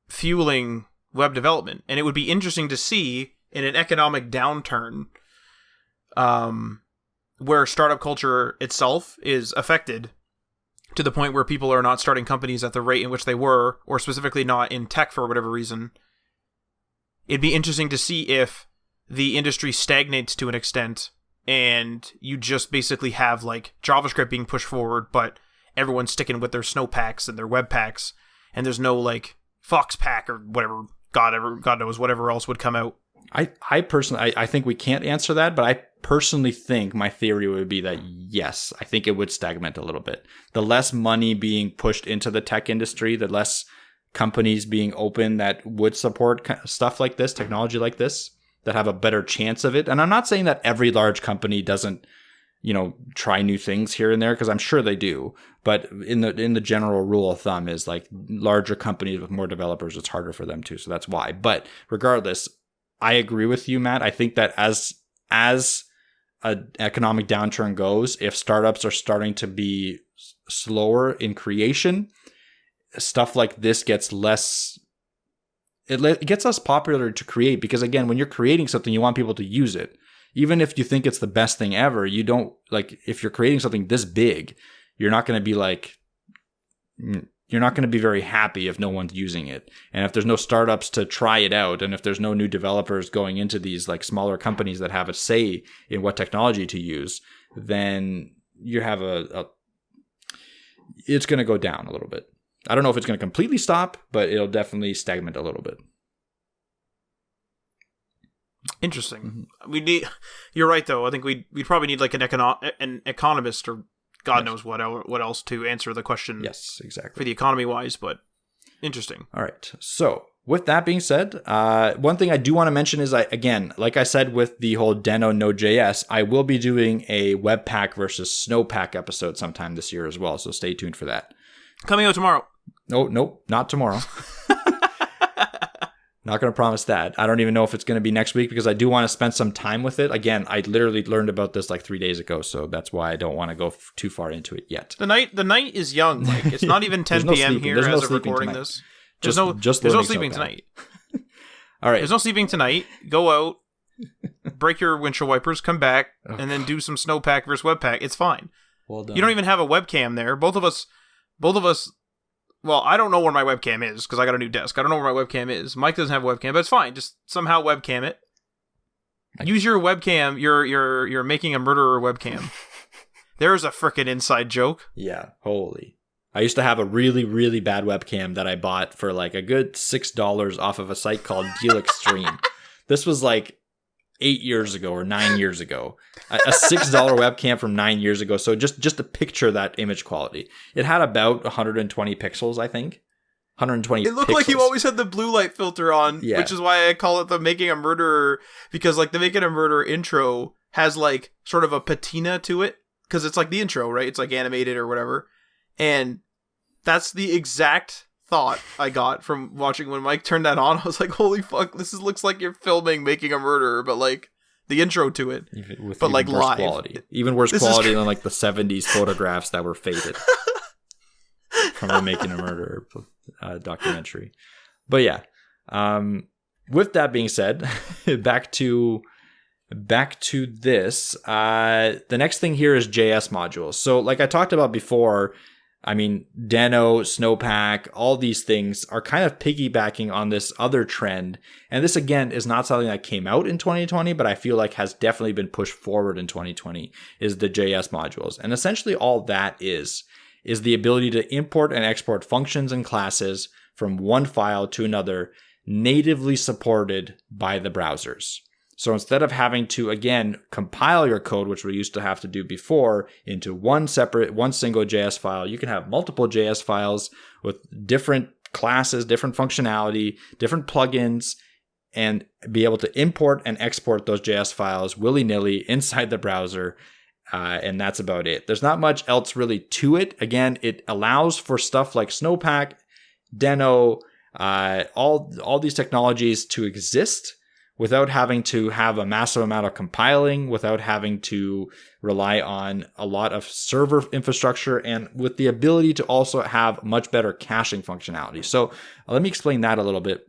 fueling web development. And it would be interesting to see in an economic downturn, where startup culture itself is affected to the point where people are not starting companies at the rate in which they were, or specifically not in tech for whatever reason. It'd be interesting to see if the industry stagnates to an extent and you just basically have like JavaScript being pushed forward, but everyone's sticking with their Snowpacks and their Webpacks, and there's no like Foxpack or whatever God knows whatever else would come out. I personally, I think we can't answer that, but I personally think my theory would be that yes, I think it would stagnate a little bit. The less money being pushed into the tech industry, the less companies being open that would support stuff like this, technology like this, that have a better chance of it. And I'm not saying that every large company doesn't, try new things here and there, because I'm sure they do. But in the general rule of thumb is like larger companies with more developers, it's harder for them too. So that's why. But regardless, I agree with you, Matt. I think that as an economic downturn goes, if startups are starting to be slower in creation, stuff like this gets less. It gets less popular to create, because again, when you're creating something, you want people to use it. Even if you think it's the best thing ever, you don't like, if you're creating something this big, you're not going to be like, you're not going to be very happy if no one's using it. And if there's no startups to try it out, and if there's no new developers going into these like smaller companies that have a say in what technology to use, then you have it's going to go down a little bit. I don't know if it's going to completely stop, but it'll definitely stagnate a little bit. Interesting. Mm-hmm. You're right though. I think we'd probably need like an economist or God knows what else to answer the question. Yes, exactly. For the economy wise, but interesting. All right. So with that being said, one thing I do want to mention is again, like I said with the whole Deno Node.js, I will be doing a Webpack versus Snowpack episode sometime this year as well. So stay tuned for that. Coming out tomorrow. Nope, not tomorrow. Not going to promise that. I don't even know if it's going to be next week, because I do want to spend some time with it. Again, I literally learned about this like 3 days ago, so that's why I don't want to go too far into it yet. The night is young. Like, it's not even 10 p.m. here as of recording this. There's no sleeping tonight. All right. There's no sleeping tonight. Go out, break your windshield wipers, come back, and then do some Snowpack versus Webpack. It's fine. Well done. You don't even have a webcam there. Both of us. Well, I don't know where my webcam is because I got a new desk. I don't know where my webcam is. Mike doesn't have a webcam, but it's fine. Just somehow webcam it. Use your webcam. You're making a murderer webcam. There's a frickin' inside joke. Yeah, holy. I used to have a really, really bad webcam that I bought for like a good $6 off of a site called Deal Extreme. This was like 8 years ago or 9 years ago. A $6 webcam from 9 years ago. So just to picture that image quality. It had about 120 pixels, I think. 120 It looked pixels. like you always had the blue light filter on, yeah. Which is why I call it the Making a Murderer, because like the Making a Murderer intro has like sort of a patina to it, because it's like the intro, right? It's like animated or whatever. And that's the exact thought I got from watching when Mike turned that on. I was like, holy fuck, looks like you're filming Making a Murderer, but like the intro to it, but like live quality. Even worse quality than like the 70s photographs that were faded from the Making a Murderer documentary. But yeah, with that being said, back to this. The next thing here is JS modules. So like I talked about before, I mean, Deno, Snowpack, all these things are kind of piggybacking on this other trend. And this, again, is not something that came out in 2020, but I feel like has definitely been pushed forward in 2020, is the JS modules. And essentially all that is the ability to import and export functions and classes from one file to another, natively supported by the browsers. So instead of having to, again, compile your code, which we used to have to do before, into one single JS file, you can have multiple JS files with different classes, different functionality, different plugins, and be able to import and export those JS files willy-nilly inside the browser. And that's about it. There's not much else really to it. Again, it allows for stuff like Snowpack, Deno, all these technologies to exist without having to have a massive amount of compiling, without having to rely on a lot of server infrastructure, and with the ability to also have much better caching functionality. So let me explain that a little bit.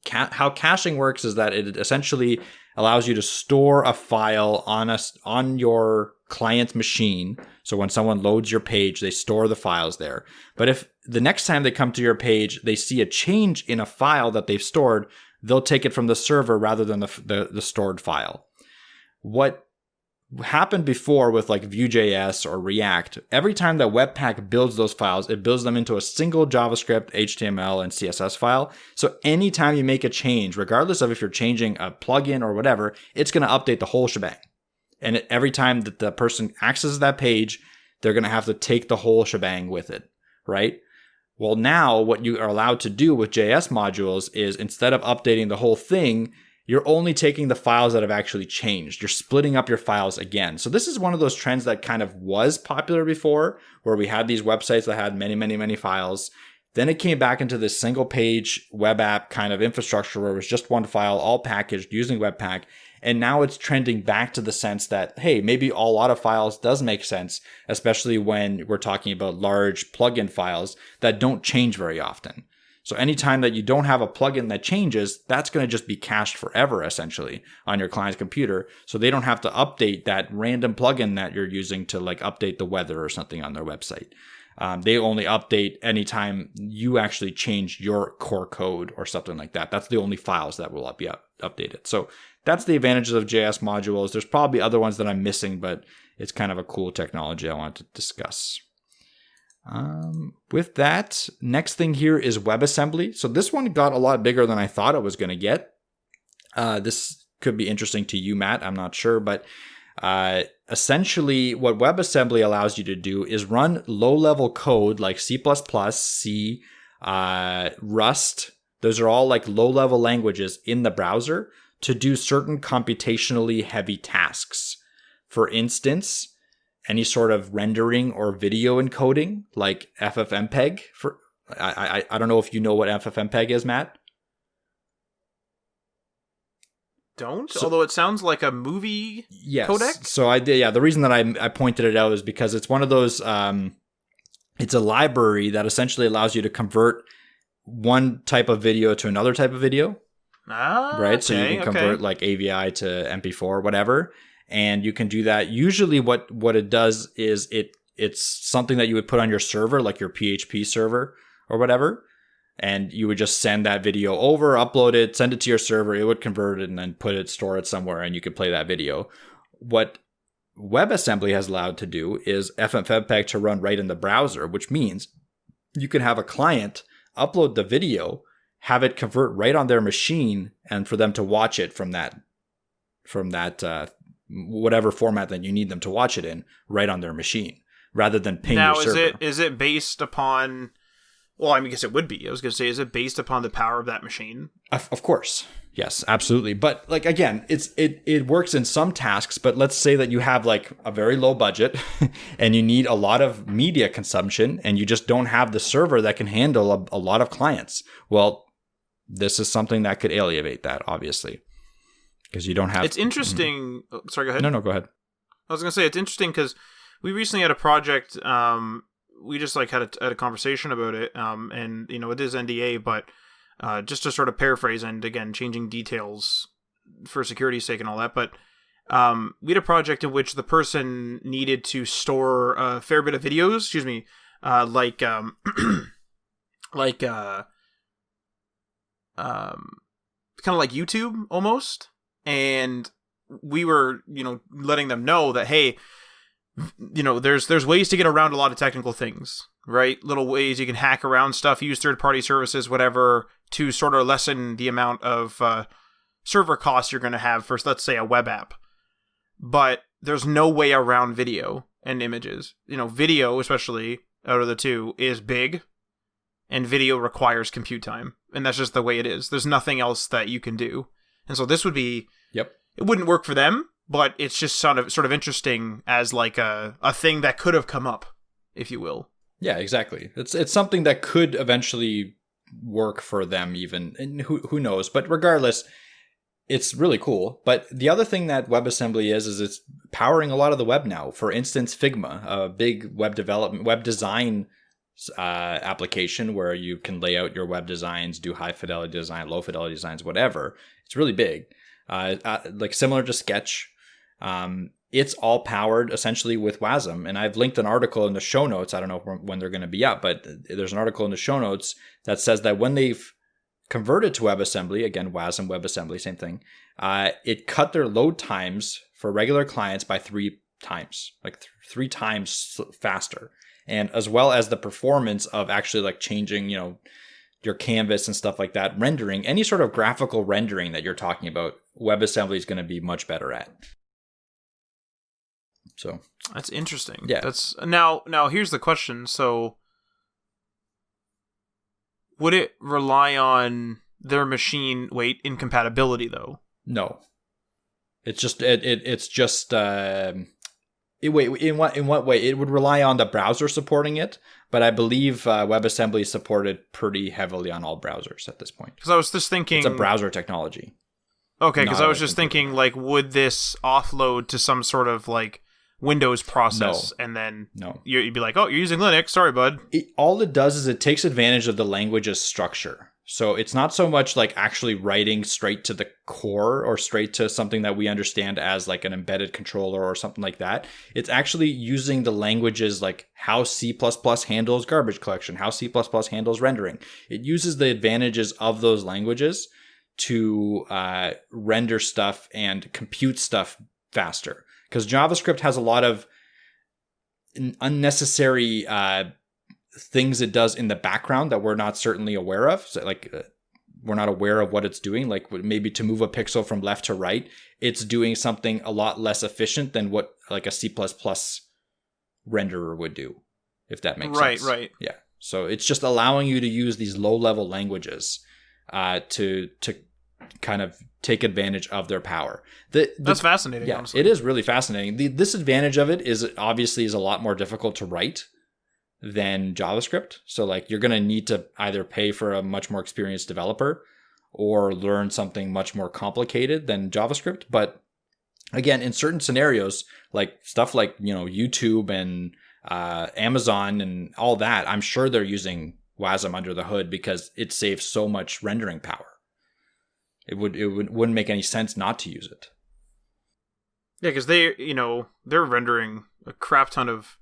How caching works is that it essentially allows you to store a file on your client machine. So when someone loads your page, they store the files there. But if the next time they come to your page, they see a change in a file that they've stored, they'll take it from the server rather than the stored file. What happened before with like Vue.js or React, every time that Webpack builds those files, it builds them into a single JavaScript, HTML, and CSS file. So anytime you make a change, regardless of if you're changing a plugin or whatever, it's going to update the whole shebang. And every time that the person accesses that page, they're going to have to take the whole shebang with it, right? Well, now what you are allowed to do with JS modules is instead of updating the whole thing, you're only taking the files that have actually changed. You're splitting up your files again. So this is one of those trends that kind of was popular before, where we had these websites that had many, many, many files. Then it came back into this single page web app kind of infrastructure where it was just one file, all packaged using Webpack. And now it's trending back to the sense that, hey, maybe a lot of files does make sense, especially when we're talking about large plugin files that don't change very often. So anytime that you don't have a plugin that changes, that's going to just be cached forever, essentially, on your client's computer. So they don't have to update that random plugin that you're using to like update the weather or something on their website. They only update anytime you actually change your core code or something like that. That's the only files that will be updated. So that's the advantages of JS modules. There's probably other ones that I'm missing, but it's kind of a cool technology I want to discuss. With that, next thing here is WebAssembly. So this one got a lot bigger than I thought it was going to get. This could be interesting to you, Matt. I'm not sure, but essentially what WebAssembly allows you to do is run low-level code like C++, C, Rust. Those are all like low-level languages in the browser to do certain computationally heavy tasks. For instance, any sort of rendering or video encoding, like FFmpeg. I don't know if you know what FFmpeg is, Matt. Although it sounds like a movie codec. So the reason that I pointed it out is because it's one of those. It's a library that essentially allows you to convert one type of video to another type of video. Right. So you can convert like AVI to MP4 or whatever. And you can do that. Usually what it does is it's something that you would put on your server, like your PHP server or whatever. And you would just send that video over, upload it, send it to your server. It would convert it and then store it somewhere, and you could play that video. What WebAssembly has allowed to do is FFmpeg to run right in the browser, which means you can have a client upload the video, have it convert right on their machine, and for them to watch it from that whatever format that you need them to watch it in, right on their machine, rather than ping your server. Now, is it based upon? Well, I guess it would be. I was going to say, is it based upon the power of that machine? Of course. Yes, absolutely. But like, again, it works in some tasks, but let's say that you have like a very low budget and you need a lot of media consumption and you just don't have the server that can handle a lot of clients. Well, this is something that could alleviate that, obviously. Because you don't have... It's interesting... Mm-hmm. Sorry, go ahead. No, go ahead. I was going to say, it's interesting because we recently had a project... we just like had a conversation about it, and it is NDA, but just to sort of paraphrase, and again, changing details for security's sake and all that, but we had a project in which the person needed to store a fair bit of videos, kind of like YouTube almost. And we were, letting them know that, hey, there's ways to get around a lot of technical things, right? Little ways you can hack around stuff, use third-party services, whatever, to sort of lessen the amount of server costs you're going to have for, let's say, a web app. But there's no way around video and images. Video, especially out of the two, is big, and video requires compute time. And that's just the way it is. There's nothing else that you can do. And so this would be... Yep. It wouldn't work for them, but it's just sort of interesting as like a thing that could have come up, if you will. Yeah, exactly. It's something that could eventually work for them even, and who knows. But regardless, it's really cool. But the other thing that WebAssembly is it's powering a lot of the web now. For instance, Figma, a big web design application where you can lay out your web designs, do high fidelity design, low fidelity designs, whatever. It's really big. Like similar to Sketch. It's all powered essentially with WASM. And I've linked an article in the show notes. I don't know when they're going to be up, but there's an article in the show notes that says that when they've converted to WebAssembly, again, WASM, WebAssembly, same thing, it cut their load times for regular clients by 3 times, like 3 times faster. And as well as the performance of actually like changing, your canvas and stuff like that, rendering, any sort of graphical rendering that you're talking about, WebAssembly is going to be much better at. So that's interesting. Yeah. That's now here's the question. So would it rely on their machine weight incompatibility though? No. It's just wait, in what way? It would rely on the browser supporting it, but I believe WebAssembly is supported pretty heavily on all browsers at this point. Because I was just thinking It's a browser technology. Okay, because I was just thinking, like, would this offload to some sort of, like, Windows process? No. And then No. You'd be like, oh, you're using Linux. Sorry, bud. All it does is it takes advantage of the language's structure. So it's not so much like actually writing straight to the core or straight to something that we understand as like an embedded controller or something like that. It's actually using the languages like how C++ handles garbage collection, how C++ handles rendering. It uses the advantages of those languages to render stuff and compute stuff faster. Because JavaScript has a lot of unnecessary things it does in the background that we're not certainly aware of. So we're not aware of what it's doing. Like maybe to move a pixel from left to right, it's doing something a lot less efficient than what like a C++ renderer would do, if that makes sense. Right. Yeah. So it's just allowing you to use these low-level languages to kind of take advantage of their power. That's fascinating. Yeah, honestly. it is really fascinating. The disadvantage of it is obviously is a lot more difficult to write than JavaScript. So like you're going to need to either pay for a much more experienced developer or learn something much more complicated than JavaScript. But again, in certain scenarios, like stuff like, YouTube and Amazon and all that, I'm sure they're using WASM under the hood because it saves so much rendering power. It wouldn't make any sense not to use it. Yeah, because they're rendering a crap ton of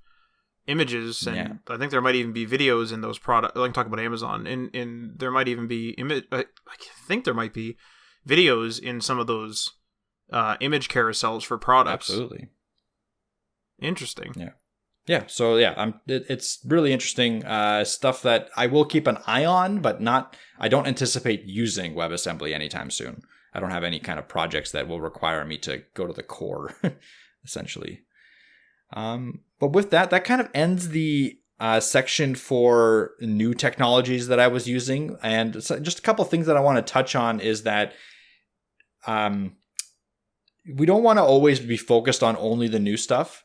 images, and I think there might even be videos in those products. I can talk about Amazon, and there might even be I think there might be videos in some of those image carousels for products. Absolutely. Interesting. Yeah. So it's really interesting stuff that I will keep an eye on, but I don't anticipate using WebAssembly anytime soon. I don't have any kind of projects that will require me to go to the core, essentially. But with that kind of ends the section for new technologies that I was using. And so just a couple of things that I want to touch on is that we don't want to always be focused on only the new stuff,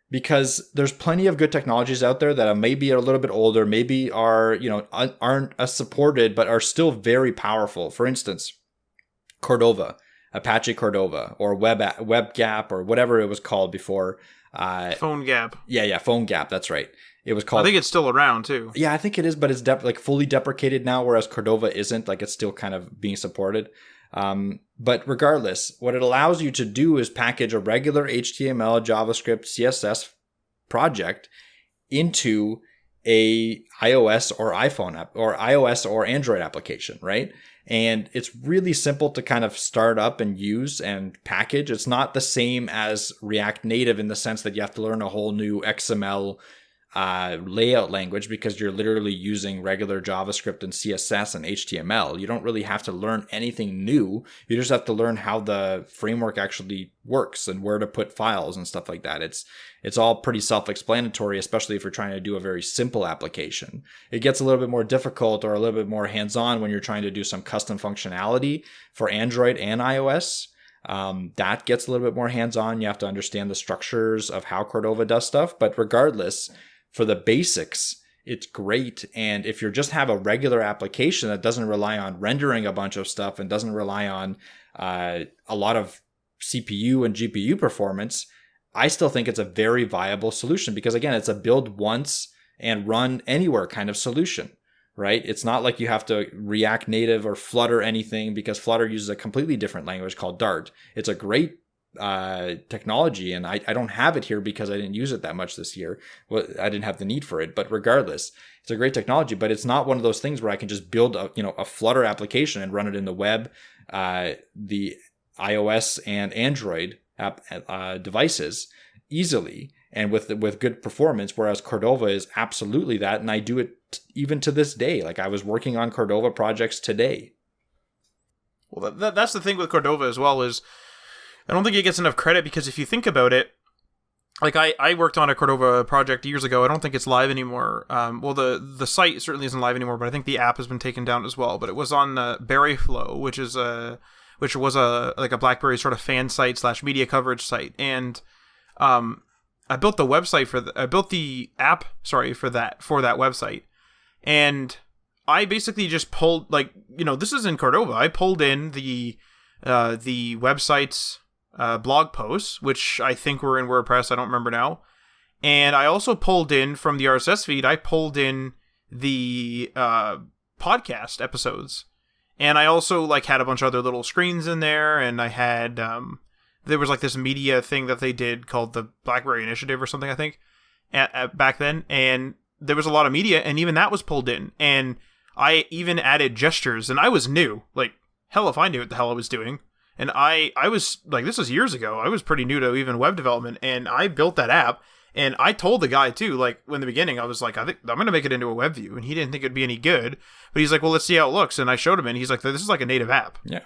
because there's plenty of good technologies out there that are maybe a little bit older, maybe are, aren't as supported, but are still very powerful. For instance, Cordova, Apache Cordova, or WebGap, or whatever it was called before. PhoneGap. Yeah, PhoneGap. That's right. It was called. I think it's still around too. Yeah, I think it is, but it's fully deprecated now, whereas Cordova isn't. Like it's still kind of being supported. But regardless, what it allows you to do is package a regular HTML, JavaScript, CSS project into a iOS or iPhone app, or iOS or Android application, right? And it's really simple to kind of start up and use and package. It's not the same as React Native in the sense that you have to learn a whole new XML layout language, because you're literally using regular JavaScript and CSS and HTML. You don't really have to learn anything new. You just have to learn how the framework actually works and where to put files and stuff like that. It's all pretty self-explanatory, especially if you're trying to do a very simple application. It gets a little bit more difficult or a little bit more hands-on when you're trying to do some custom functionality for Android and iOS. That gets a little bit more hands-on. You have to understand the structures of how Cordova does stuff. But regardless, for the basics, it's great. And if you just have a regular application that doesn't rely on rendering a bunch of stuff and doesn't rely on a lot of CPU and GPU performance, I still think it's a very viable solution, because again, it's a build once and run anywhere kind of solution, right? It's not like you have to React Native or Flutter anything, because Flutter uses a completely different language called Dart. It's a great technology, and I don't have it here because I didn't use it that much this year. Well, I didn't have the need for it, but regardless, it's a great technology. But it's not one of those things where I can just build a Flutter application and run it in the web, the iOS and Android devices easily and with good performance, whereas Cordova is absolutely that, and I do it even to this day. Like I was working on Cordova projects today. Well, that's the thing with Cordova as well, is I don't think it gets enough credit, because if you think about it, like I worked on a Cordova project years ago. I don't think it's live anymore. Well, the site certainly isn't live anymore, but I think the app has been taken down as well. But it was on Berryflow, which was a BlackBerry sort of fan site / media coverage site, and I built the website I built the app, for that website, and I basically just pulled, like, this is in Cordova. I pulled in the website's blog posts, which I think were in WordPress. I don't remember now. And I also pulled in from the RSS feed, I pulled in the podcast episodes. And I also had a bunch of other little screens in there, and I had there was this media thing that they did called the BlackBerry Initiative or something, I think, at back then, and there was a lot of media, and even that was pulled in, and I even added gestures, and I was new, hell if I knew what the hell I was doing, and I was this was years ago. I was pretty new to even web development, and I built that app. And I told the guy too, in the beginning, I was like, I think I'm going to make it into a web view. And he didn't think it'd be any good. But he's like, well, let's see how it looks. And I showed him, and he's like, this is like a native app. Yeah.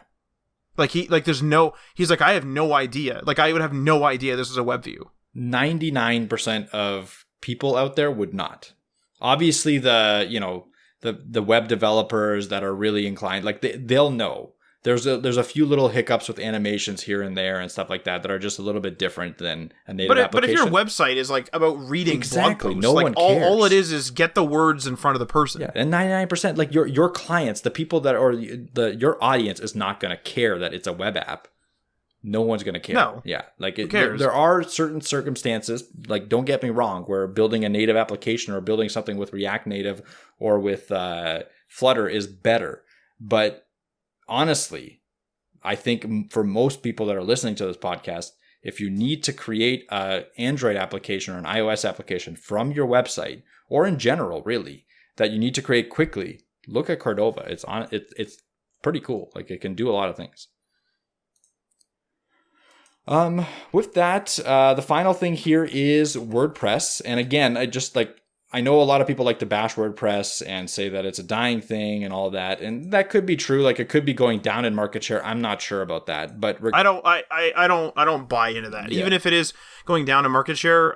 He's like, I have no idea. I would have no idea this is a web view. 99% of people out there would not. Obviously, the web developers that are really inclined, they'll know. There's a few little hiccups with animations here and there and stuff like that are just a little bit different than a native application. But if your website is about reading blog posts, no one cares. All it is get the words in front of the person. Yeah, and 99%, your clients, the people that are your audience is not going to care that it's a web app. No one's going to care. No. Yeah, who cares? There are certain circumstances, don't get me wrong, where building a native application or building something with React Native or with Flutter is better, but honestly, I think for most people that are listening to this podcast, if you need to create an Android application or an iOS application from your website, or in general, really, that you need to create quickly, look at Cordova. It's pretty cool. It can do a lot of things. With that, the final thing here is WordPress. And again, I know a lot of people like to bash WordPress and say that it's a dying thing and all that, and that could be true. It could be going down in market share. I'm not sure about that, but I don't buy into that. Yeah. Even if it is going down in market share,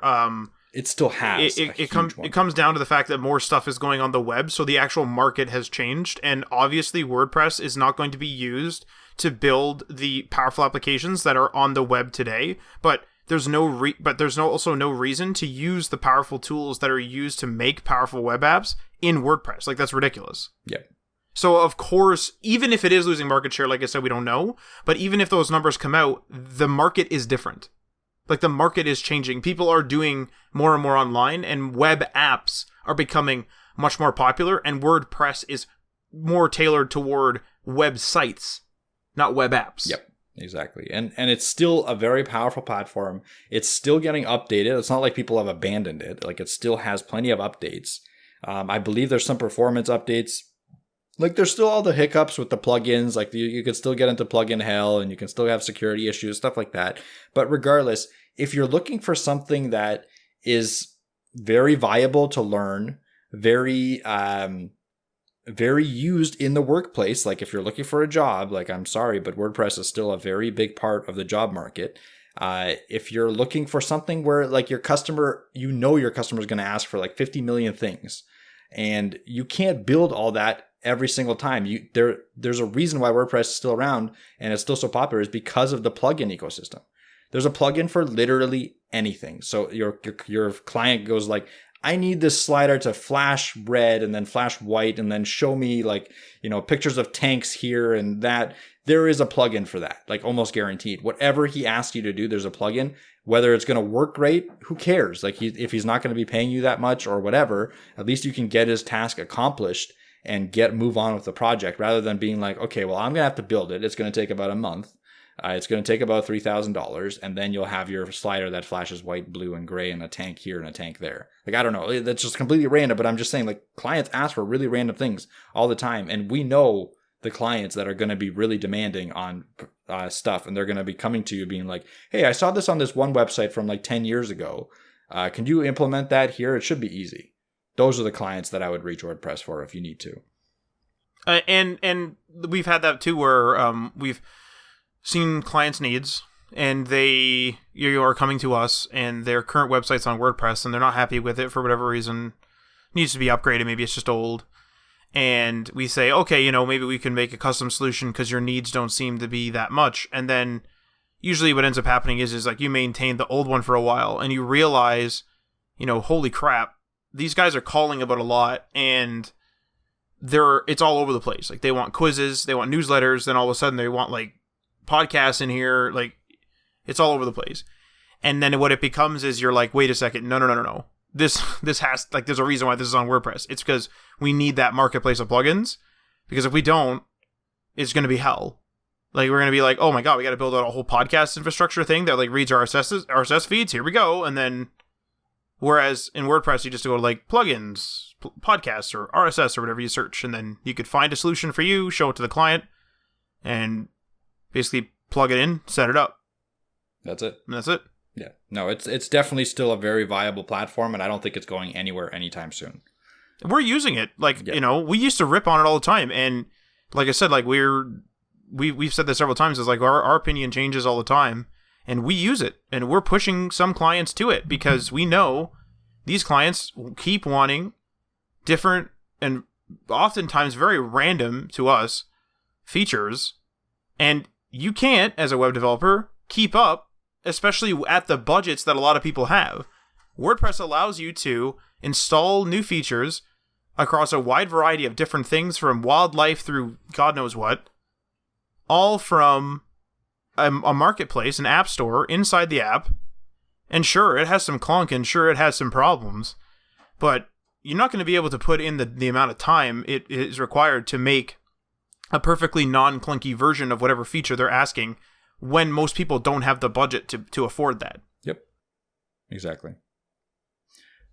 it still has. It comes down to the fact that more stuff is going on the web, so the actual market has changed, and obviously WordPress is not going to be used to build the powerful applications that are on the web today, but there's also no reason to use the powerful tools that are used to make powerful web apps in WordPress. That's ridiculous. Yeah. So of course, even if it is losing market share, like I said, we don't know. But even if those numbers come out, the market is different. The market is changing. People are doing more and more online, and web apps are becoming much more popular. And WordPress is more tailored toward websites, not web apps. Yep. Exactly. And it's still a very powerful platform. It's still getting updated. It's not like people have abandoned it. It still has plenty of updates. I believe there's some performance updates. There's still all the hiccups with the plugins. You could still get into plugin hell, and you can still have security issues, stuff like that. But regardless, if you're looking for something that is very viable to learn, very used in the workplace, if you're looking for a job, I'm sorry, but WordPress is still a very big part of the job market. If you're looking for something where your customer, your customer is going to ask for 50 million things, and you can't build all that every single time. There's a reason why WordPress is still around and it's still so popular, is because of the plugin ecosystem. There's a plugin for literally anything. So your client goes I need this slider to flash red and then flash white and then show me pictures of tanks here and that. There is a plugin for that, almost guaranteed. Whatever he asks you to do, there's a plugin. Whether it's going to work great, who cares? If he's not going to be paying you that much or whatever, at least you can get his task accomplished and move on with the project, rather than being okay, well, I'm going to have to build it. It's going to take about a month. It's going to take about $3,000, and then you'll have your slider that flashes white, blue, and gray, and a tank here and a tank there. I don't know. That's just completely random, but I'm just saying, clients ask for really random things all the time, and we know the clients that are going to be really demanding on stuff, and they're going to be coming to you being like, hey, I saw this on this one website from like 10 years ago. Can you implement that here? It should be easy. Those are the clients that I would reach WordPress for if you need to. And we've had that too, where we've seen clients' needs, and they are coming to us, and their current website's on WordPress, and they're not happy with it for whatever reason. Needs to be upgraded. Maybe it's just old. And we say, okay, maybe we can make a custom solution because your needs don't seem to be that much. And then usually what ends up happening is like you maintain the old one for a while, and you realize, holy crap, these guys are calling about a lot, and it's all over the place. Like, they want quizzes, they want newsletters, then all of a sudden they want like podcasts in here. Like, it's all over the place. And then what it becomes is you're like, wait a second, no. This has, like, there's a reason why this is on WordPress. It's because we need that marketplace of plugins, because if we don't, it's going to be hell. Like, we're going to be like, oh my god, we got to build out a whole podcast infrastructure thing that like reads our RSS feeds. Here we go. And then, whereas in WordPress, you just go to like plugins, podcasts, or RSS, or whatever you search, and then you could find a solution for you, show it to the client, and basically plug it in, set it up. That's it. And that's it. Yeah. No, it's definitely still a very viable platform, and I don't think it's going anywhere anytime soon. We're using it. Like, we used to rip on it all the time, and like I said, like we've said this several times, is like our opinion changes all the time, and we use it, and we're pushing some clients to it because we know these clients keep wanting different and oftentimes very random to us features, and you can't, as a web developer, keep up, especially at the budgets that a lot of people have. WordPress allows you to install new features across a wide variety of different things, from wildlife through God knows what, all from a marketplace, an app store inside the app. And sure, it has some clunk, and sure, it has some problems, but you're not going to be able to put in the amount of time it is required to make a perfectly non-clunky version of whatever feature they're asking, when most people don't have the budget to afford that. Yep, exactly.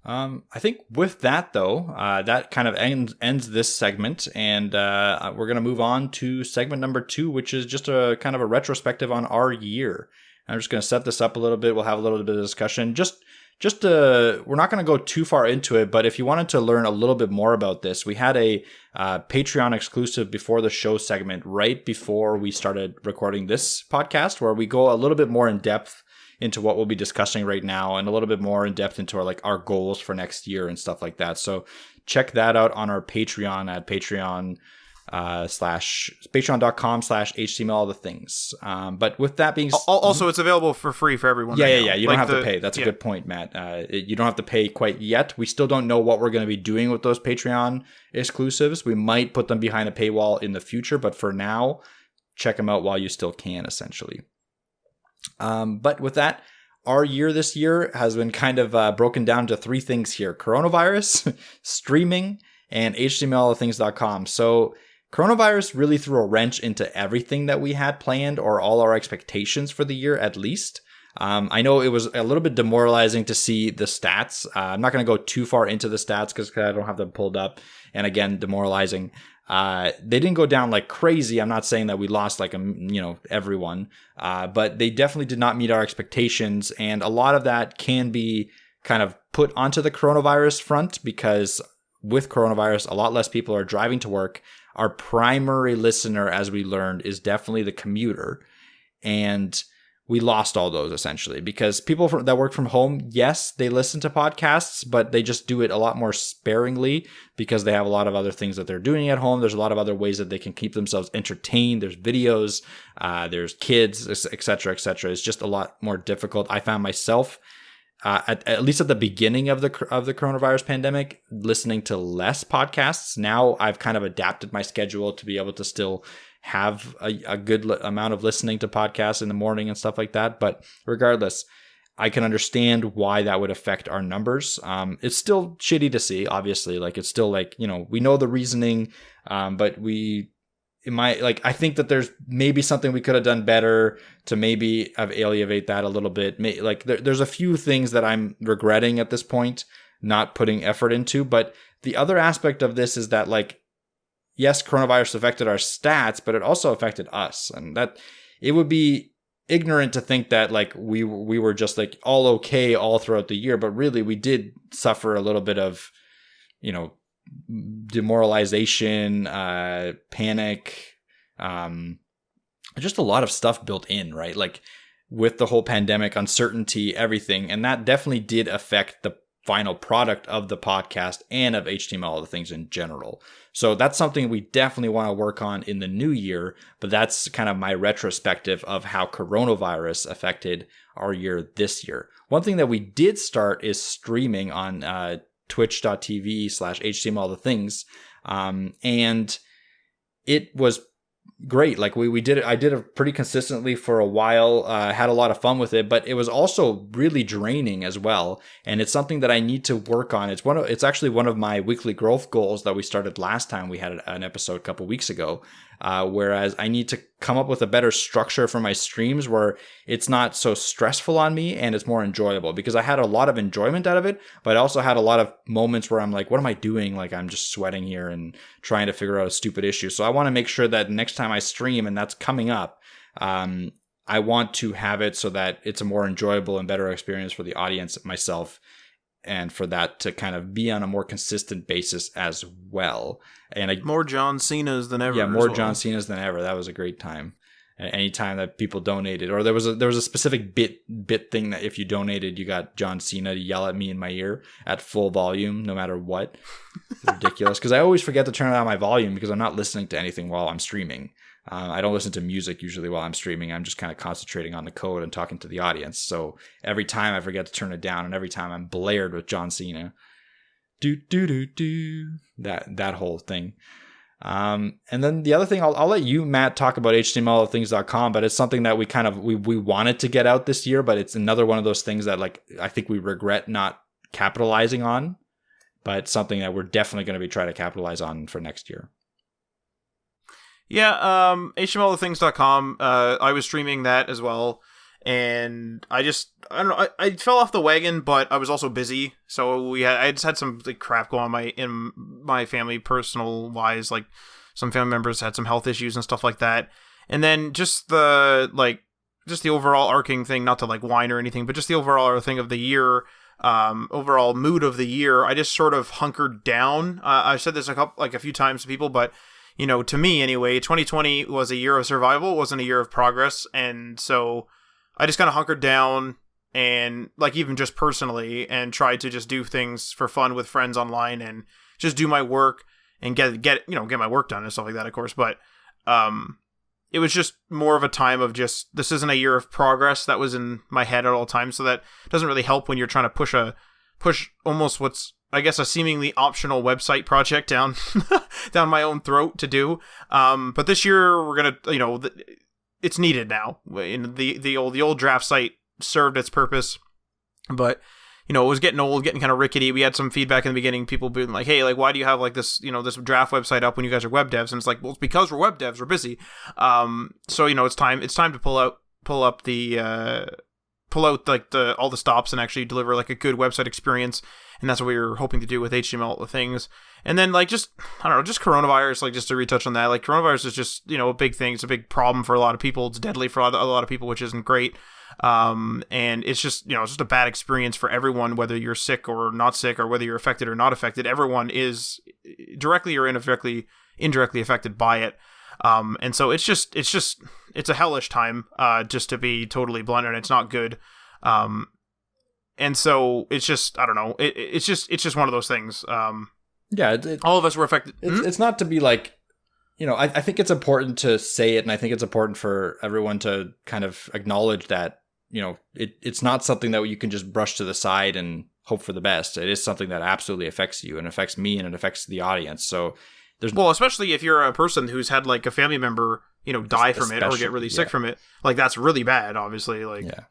I think with that, though, that kind of ends this segment, and we're going to move on to segment number 2, which is just a kind of a retrospective on our year. I'm just going to set this up a little bit. We'll have a little bit of discussion. We're not going to go too far into it, but if you wanted to learn a little bit more about this, we had a Patreon exclusive before the show segment right before we started recording this podcast, where we go a little bit more in depth into what we'll be discussing right now, and a little bit more in depth into our goals for next year and stuff like that. So check that out on our Patreon at patreon.com/HTML all the things. But with that being also, it's available for free for everyone. Yeah. You don't have to pay. That's a good point, Matt. You don't have to pay quite yet. We still don't know what we're going to be doing with those Patreon exclusives. We might put them behind a paywall in the future, but for now, check them out while you still can, essentially. But with that, our year this year has been kind of broken down to 3 things here: coronavirus, streaming, and HTMLthings.com. So coronavirus really threw a wrench into everything that we had planned, or all our expectations for the year, at least. I know it was a little bit demoralizing to see the stats. I'm not going to go too far into the stats because I don't have them pulled up. And again, demoralizing. They didn't go down like crazy. I'm not saying that we lost like everyone, but they definitely did not meet our expectations. And a lot of that can be kind of put onto the coronavirus front, because with coronavirus, a lot less people are driving to work. Our primary listener, as we learned, is definitely the commuter. And we lost all those, essentially, because people that work from home, yes, they listen to podcasts, but they just do it a lot more sparingly because they have a lot of other things that they're doing at home. There's a lot of other ways that they can keep themselves entertained. There's videos, there's kids, et cetera, et cetera. It's just a lot more difficult. I found myself, at least at the beginning of the coronavirus pandemic, listening to less podcasts. Now I've kind of adapted my schedule to be able to still have a good amount of listening to podcasts in the morning and stuff like that. But regardless, I can understand why that would affect our numbers. It's still shitty to see, obviously. Like, it's still like, we know the reasoning, but I think that there's maybe something we could have done better to maybe alleviate that a little bit. There's a few things that I'm regretting at this point, not putting effort into. But the other aspect of this is that, yes, coronavirus affected our stats, but it also affected us. And that it would be ignorant to think that like we were just like all okay all throughout the year, but really we did suffer a little bit of, demoralization, panic, just a lot of stuff built in, right? Like with the whole pandemic, uncertainty, everything. And that definitely did affect the final product of the podcast and of HTML, all the things in general. So that's something we definitely want to work on in the new year, but that's kind of my retrospective of how coronavirus affected our year this year. One thing that we did start is streaming on twitch.tv/HTML, all the things. And it was great. Like we did it. I did it pretty consistently for a while. Had a lot of fun with it, but it was also really draining as well. And it's something that I need to work on. It's actually one of my weekly growth goals that we started last time we had an episode a couple weeks ago. Whereas I need to come up with a better structure for my streams where it's not so stressful on me and it's more enjoyable, because I had a lot of enjoyment out of it, but I also had a lot of moments where I'm like, what am I doing? Like I'm just sweating here and trying to figure out a stupid issue. So I want to make sure that next time I stream, and that's coming up, I want to have it so that it's a more enjoyable and better experience for the audience, myself, and for that to kind of be on a more consistent basis as well. And more John Cena's than ever. Yeah, more John Cena's than ever. That was a great time. And anytime that people donated, or there was a specific bit thing that if you donated, you got John Cena to yell at me in my ear at full volume, no matter what. It's ridiculous, because I always forget to turn down my volume because I'm not listening to anything while I'm streaming. I don't listen to music usually while I'm streaming. I'm just kind of concentrating on the code and talking to the audience. So every time I forget to turn it down, and every time I'm blared with John Cena, that whole thing. And then the other thing, I'll let you, Matt, talk about htmlthings.com, but it's something that we wanted to get out this year, but it's another one of those things that like I think we regret not capitalizing on, but something that we're definitely going to be trying to capitalize on for next year. Yeah, htmlthings.com, I was streaming that as well, and I don't know, I fell off the wagon, but I was also busy, so I just had some like crap going on in my family, personal wise, like some family members had some health issues and stuff like that, and then just the overall arcing thing, not to like whine or anything, but just the overall thing of the year, overall mood of the year, I just sort of hunkered down. I've said this a few times to people, but to me anyway, 2020 was a year of survival. It wasn't a year of progress. And so I just kind of hunkered down and like even just personally and tried to just do things for fun with friends online and just do my work and get my work done and stuff like that, of course. But it was just more of a time of just, this isn't a year of progress that was in my head at all times. So that doesn't really help when you're trying to push almost what's, I guess, a seemingly optional website project down down my own throat to do. But this year we're gonna, it's needed now. In the old draft site served its purpose, but it was getting old, getting kind of rickety. We had some feedback in the beginning, people being like, "Hey, like, why do you have like this, this draft website up when you guys are web devs?" And it's like, well, it's because we're web devs, we're busy. So it's time to pull out like all the stops and actually deliver like a good website experience. And that's what we were hoping to do with HTML things. And then like just coronavirus, like just to retouch on that, like coronavirus is just, a big thing. It's a big problem for a lot of people. It's deadly for a lot of people, which isn't great. And it's just, it's just a bad experience for everyone, whether you're sick or not sick, or whether you're affected or not affected. Everyone is directly or indirectly affected by it. And so it's a hellish time, just to be totally blunt, and it's not good. And so it's just, I don't know, it's just one of those things. Yeah, all of us were affected. It's not to be like, I think it's important to say it, and I think it's important for everyone to kind of acknowledge that, it's not something that you can just brush to the side and hope for the best. It is something that absolutely affects you and affects me and it affects the audience. So especially if you're a person who's had like a family member, die from it or get really sick from it, like that's really bad, obviously. Like, yeah.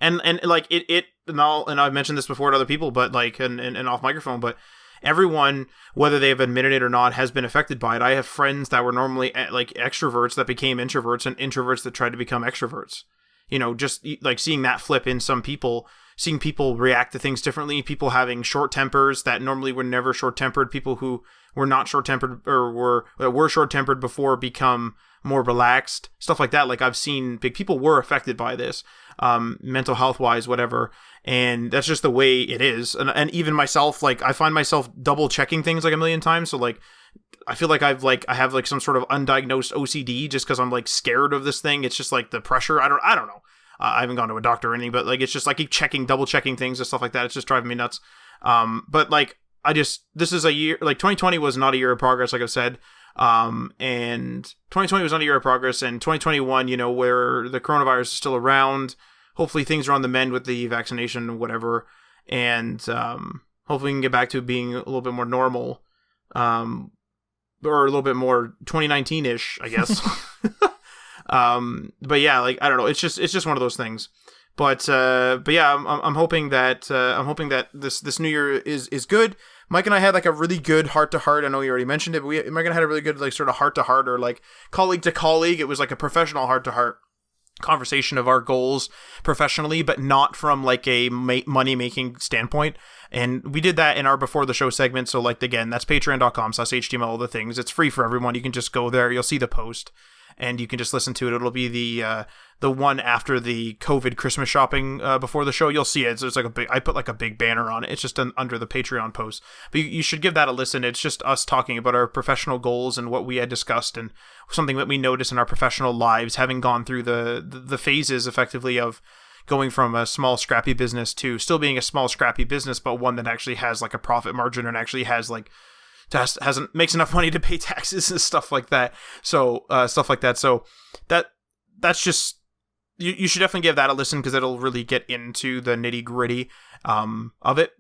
And like and I've mentioned this before to other people, but like, and off microphone, but everyone, whether they've admitted it or not, has been affected by it. I have friends that were normally like extroverts that became introverts, and introverts that tried to become extroverts. Just like seeing that flip in some people seeing people react to things differently, people having short tempers that normally were never short tempered, people who were not short tempered or were short tempered before become more relaxed, stuff like that. Like I've seen big people were affected by this, mental health wise, whatever. And that's just the way it is. And even myself, like I find myself double checking things like a million times. So like, I feel like I have like some sort of undiagnosed OCD just because I'm like scared of this thing. It's just like the pressure. I don't know. I haven't gone to a doctor or anything, but like, it's just like keep double checking things and stuff like that. It's just driving me nuts. But like, this is a year, like 2020 was not a year of progress, like I've said. And 2020 was not a year of progress, and 2021, you know, where the coronavirus is still around, hopefully things are on the mend with the vaccination, whatever. And, hopefully we can get back to being a little bit more normal, or a little bit more 2019-ish, I guess. But yeah, like, I don't know. It's just one of those things. But yeah, I'm hoping that this new year is good. Mike and I had like a really good heart-to-heart. I know you already mentioned it, but Mike and I had a really good like sort of heart-to-heart, or like colleague to colleague. It was like a professional heart-to-heart conversation of our goals professionally, but not from like a money-making standpoint. And we did that in our before the show segment. So like, again, that's patreon.com/HTML all the things. It's free for everyone. You can just go there. You'll see the post and you can just listen to it. It'll be the one after the COVID Christmas shopping before the show. You'll see it. So it's like I put like a big banner on it. It's just under the Patreon post. But you should give that a listen. It's just us talking about our professional goals and what we had discussed and something that we noticed in our professional lives, having gone through the phases effectively of going from a small scrappy business to still being a small scrappy business, but one that actually has like a profit margin and actually has like makes enough money to pay taxes and stuff like that. So stuff like that. So that's just, you should definitely give that a listen, because it'll really get into the nitty gritty of it.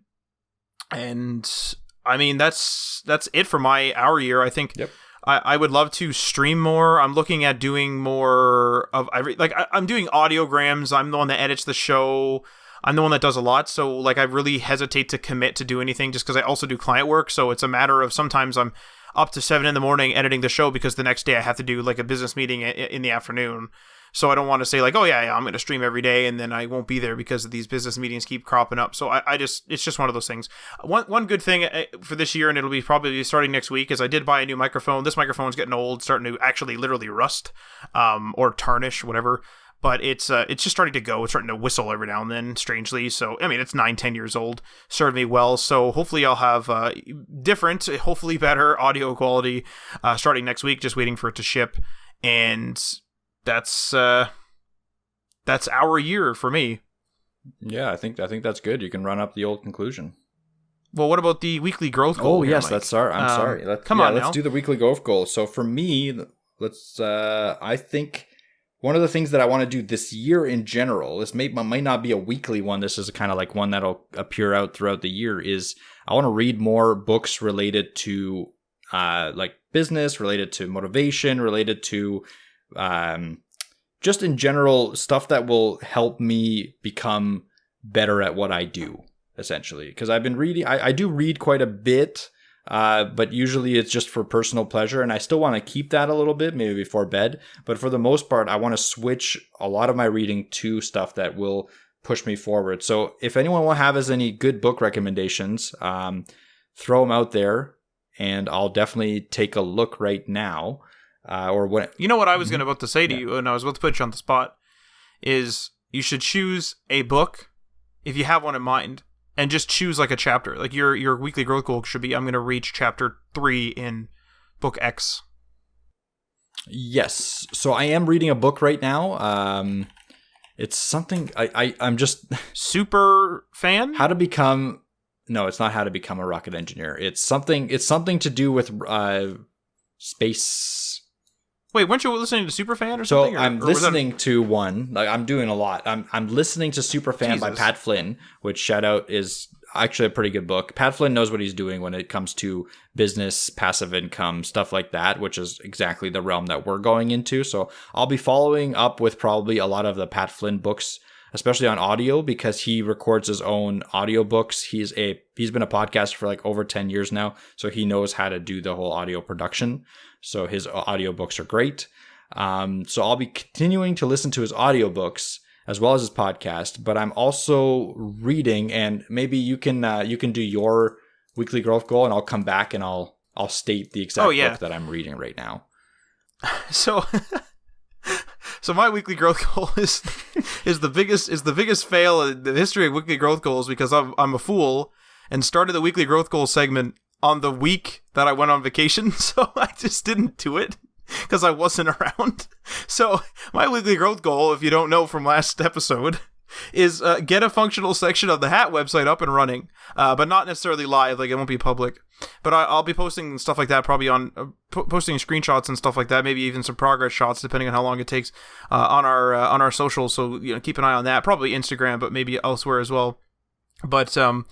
And I mean, that's it for our year. I think. Yep. I would love to stream more. I'm looking at doing more of I'm doing audiograms. I'm the one that edits the show. I'm the one that does a lot. So like, I really hesitate to commit to do anything just because I also do client work. So it's a matter of sometimes I'm up to 7 a.m. editing the show because the next day I have to do like a business meeting in the afternoon. So I don't want to say like, oh yeah, I'm going to stream every day and then I won't be there because these business meetings keep cropping up. So it's just one of those things. One good thing for this year, and it'll be probably starting next week, is I did buy a new microphone. This microphone's getting old, starting to actually literally rust, or tarnish, whatever. But it's just starting to go. It's starting to whistle every now and then, strangely. So, I mean, it's 9-10 years old. Served me well. So hopefully I'll have different, hopefully better audio quality starting next week. Just waiting for it to ship. And that's our year for me. Yeah, I think that's good. You can run up the old conclusion. Well, what about the weekly growth goal? Oh, yes, Mike? I'm sorry. Let's do the weekly growth goal. So for me, I think one of the things that I want to do this year in general, this might not be a weekly one, this is kind of like one that'll appear out throughout the year, is I want to read more books related to like business, related to motivation, related to just in general stuff that will help me become better at what I do, essentially. Because I've been reading, I do read quite a bit, but usually it's just for personal pleasure, and I still want to keep that a little bit, maybe before bed. But for the most part, I want to switch a lot of my reading to stuff that will push me forward. So if anyone will have any good book recommendations, throw them out there, and I'll definitely take a look right now. Or when you know what I was about to say to you, and I was about to put you on the spot, is you should choose a book if you have one in mind, and just choose like a chapter. Like your weekly growth goal should be, I'm going to reach chapter 3 in book X. Yes. So I am reading a book right now. It's something I'm just super fan. How to become. No, it's not how to become a rocket engineer. It's something to do with space. Wait, weren't you listening to Superfan or something? So I'm listening to one. Like, I'm doing a lot. I'm listening to Superfan by Pat Flynn, which, shout out, is actually a pretty good book. Pat Flynn knows what he's doing when it comes to business, passive income, stuff like that, which is exactly the realm that we're going into. So I'll be following up with probably a lot of the Pat Flynn books, especially on audio, because he records his own audiobooks. He's been a podcaster for like over 10 years now, so he knows how to do the whole audio production. So his audiobooks are great. So I'll be continuing to listen to his audiobooks, as well as this podcast, but I'm also reading, and maybe you can do your weekly growth goal, and I'll come back and I'll state the exact book that I'm reading right now. So my weekly growth goal is the biggest fail in the history of weekly growth goals, because I'm a fool and started the weekly growth goal segment on the week that I went on vacation, so I just didn't do it because I wasn't around. So my weekly growth goal, if you don't know from last episode, is get a functional section of the Hat website up and running, but not necessarily live, like it won't be public. But I'll be posting stuff like that, probably on posting screenshots and stuff like that, maybe even some progress shots, depending on how long it takes on our socials. So keep an eye on that. Probably Instagram, but maybe elsewhere as well. But I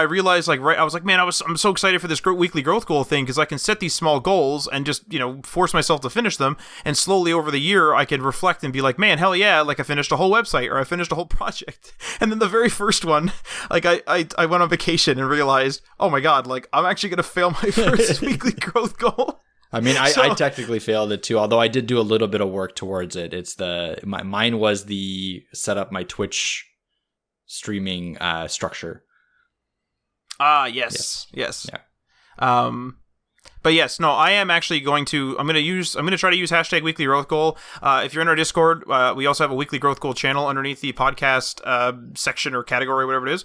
realized, like, right, I was like, man, I'm so excited for this weekly growth goal thing, because I can set these small goals and just force myself to finish them, and slowly over the year I can reflect and be like, man, hell yeah, like I finished a whole website, or I finished a whole project. And then the very first one, like I went on vacation and realized, oh my god, like I'm actually gonna fail my first weekly growth goal. I mean, I technically failed it too, although I did do a little bit of work towards it. Mine was the set up my Twitch streaming structure. Yes. Yeah. But yes, no, I am actually I'm going to try to use hashtag weekly growth goal. If you're in our Discord, we also have a weekly growth goal channel underneath the podcast section or category, whatever it is.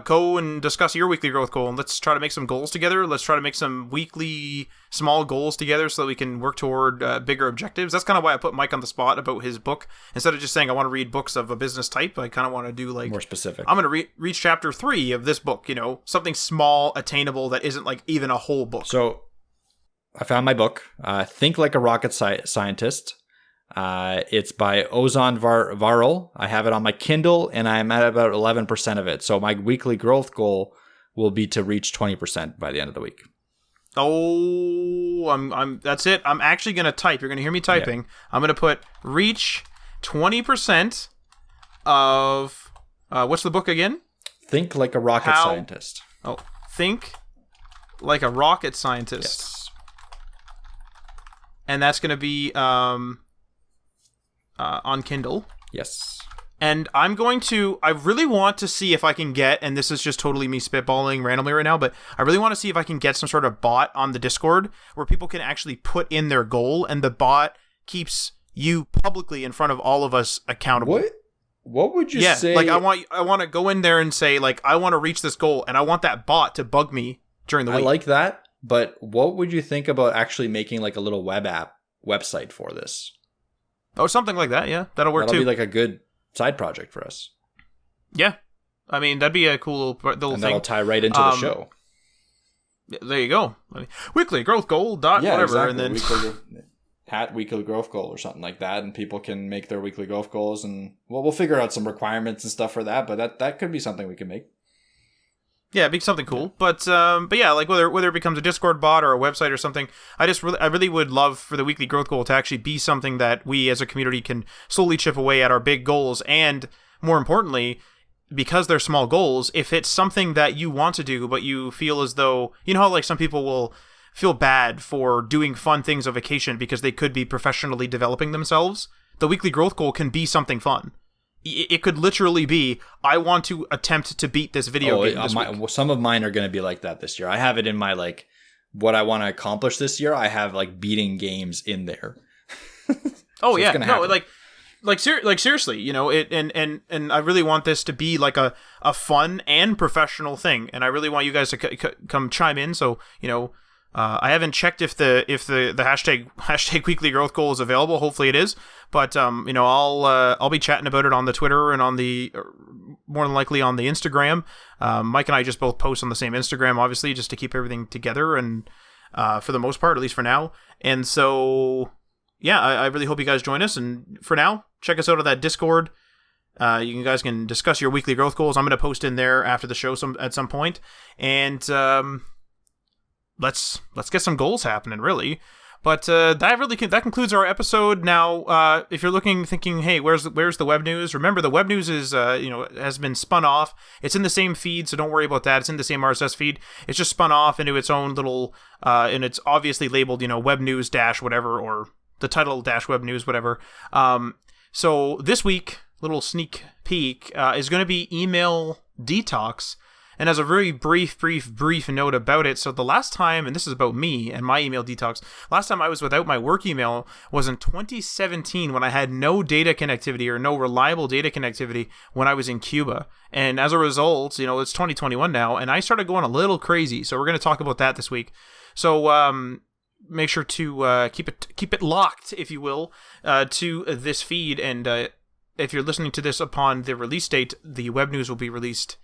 Go and discuss your weekly growth goal, and let's try to make some goals together. Let's try to make some weekly small goals together so that we can work toward bigger objectives. That's kind of why I put Mike on the spot about his book. Instead of just saying I want to read books of a business type, I kind of want to do like more specific. I'm going to reach chapter 3 of this book, something small, attainable, that isn't like even a whole book. So I found my book, Think Like a Rocket Scientist. It's by Ozan Varol. I have it on my Kindle, and I'm at about 11% of it. So my weekly growth goal will be to reach 20% by the end of the week. Oh, that's it. I'm actually going to type. You're going to hear me typing. Yeah. I'm going to put reach 20% of, what's the book again? Think Like a Rocket Scientist. Oh, Think Like a Rocket Scientist. Yes. And that's going to be on Kindle. Yes. And I really want to see if I can get, and this is just totally me spitballing randomly right now, but I really want to see if I can get some sort of bot on the Discord where people can actually put in their goal, and the bot keeps you publicly in front of all of us accountable. What would you say? Like I want to go in there and say, like, I want to reach this goal, and I want that bot to bug me during the week. I like that. But what would you think about actually making like a little website for this? Oh, something like that. Yeah, that'll work too. That'll be like a good side project for us. Yeah, I mean that'd be a cool little thing. That'll tie right into the show. There you go. Weekly growth goal whatever, exactly. And then weekly growth goal or something like that, and people can make their weekly growth goals, and we'll figure out some requirements and stuff for that. But that could be something we can make. Yeah, it'd be something cool, but yeah, like whether it becomes a Discord bot or a website or something, I really would love for the weekly growth goal to actually be something that we as a community can slowly chip away at our big goals, and more importantly, because they're small goals, if it's something that you want to do but you feel as though, how like some people will feel bad for doing fun things on vacation because they could be professionally developing themselves, the weekly growth goal can be something fun. It could literally be, I want to attempt to beat this video game this week. Some of mine are going to be like that this year. I have it in my, like, what I want to accomplish this year. I have, like, beating games in there. Oh, so yeah. No, like seriously, and I really want this to be, like, a fun and professional thing. And I really want you guys to come chime in. So, I haven't checked if the hashtag weekly growth goal is available. Hopefully it is. But I'll be chatting about it on the Twitter and on the more than likely on the Instagram. Mike and I just both post on the same Instagram, obviously, just to keep everything together, and for the most part, at least for now. And so yeah, I really hope you guys join us. And for now, check us out on that Discord. You guys can discuss your weekly growth goals. I'm going to post in there after the show at some point, and let's get some goals happening, really. But that concludes our episode. Now, if you're thinking, hey, where's the web news? Remember, the web news is has been spun off. It's in the same feed, so don't worry about that. It's in the same RSS feed. It's just spun off into its own little, and it's obviously labeled, web news dash whatever, or the title dash web news whatever. So this week, little sneak peek, is going to be email detox. And as a very brief note about it, so the last time, and this is about me and my email detox, last time I was without my work email was in 2017 when I had no data connectivity or no reliable data connectivity when I was in Cuba. And as a result, it's 2021 now, and I started going a little crazy. So we're going to talk about that this week. So make sure to keep it locked, if you will, to this feed. And if you're listening to this upon the release date, the web news will be released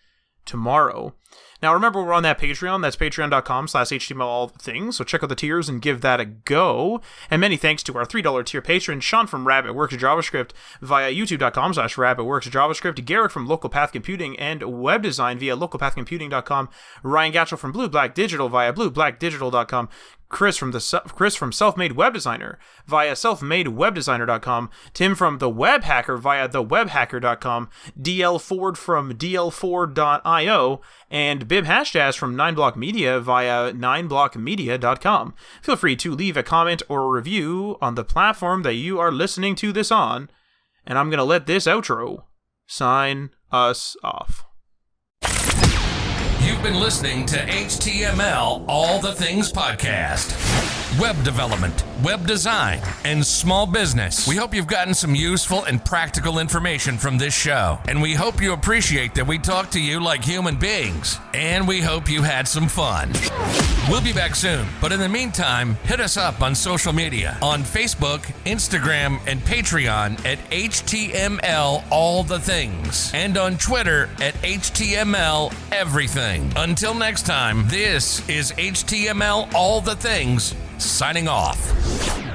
tomorrow. Now remember, we're on that Patreon. That's patreon.com/HTML all things. So check out the tiers and give that a go. And many thanks to our $3 tier patron, Sean from Rabbit Works JavaScript via youtube.com/RabbitWorksJavaScript, Garrett from Local Path Computing and Web Design via localpathcomputing.com, Ryan Gatchell from Blue Black Digital via blueblackdigital.com, Chris from Self-Made Web Designer via selfmadewebdesigner.com, Tim from The Web Hacker via thewebhacker.com, DL Ford from dlford.io, and Bib Hashdaz from 9block Media via 9blockmedia.com. Feel free to leave a comment or a review on the platform that you are listening to this on, and I'm going to let this outro sign us off. You've been listening to HTML All the Things podcast. Web development, web design, and small business. We hope you've gotten some useful and practical information from this show. And we hope you appreciate that we talk to you like human beings. And we hope you had some fun. We'll be back soon. But in the meantime, hit us up on social media on Facebook, Instagram, and Patreon at HTML All the Things. And on Twitter at HTML Everything. Until next time, this is HTML All the Things, signing off.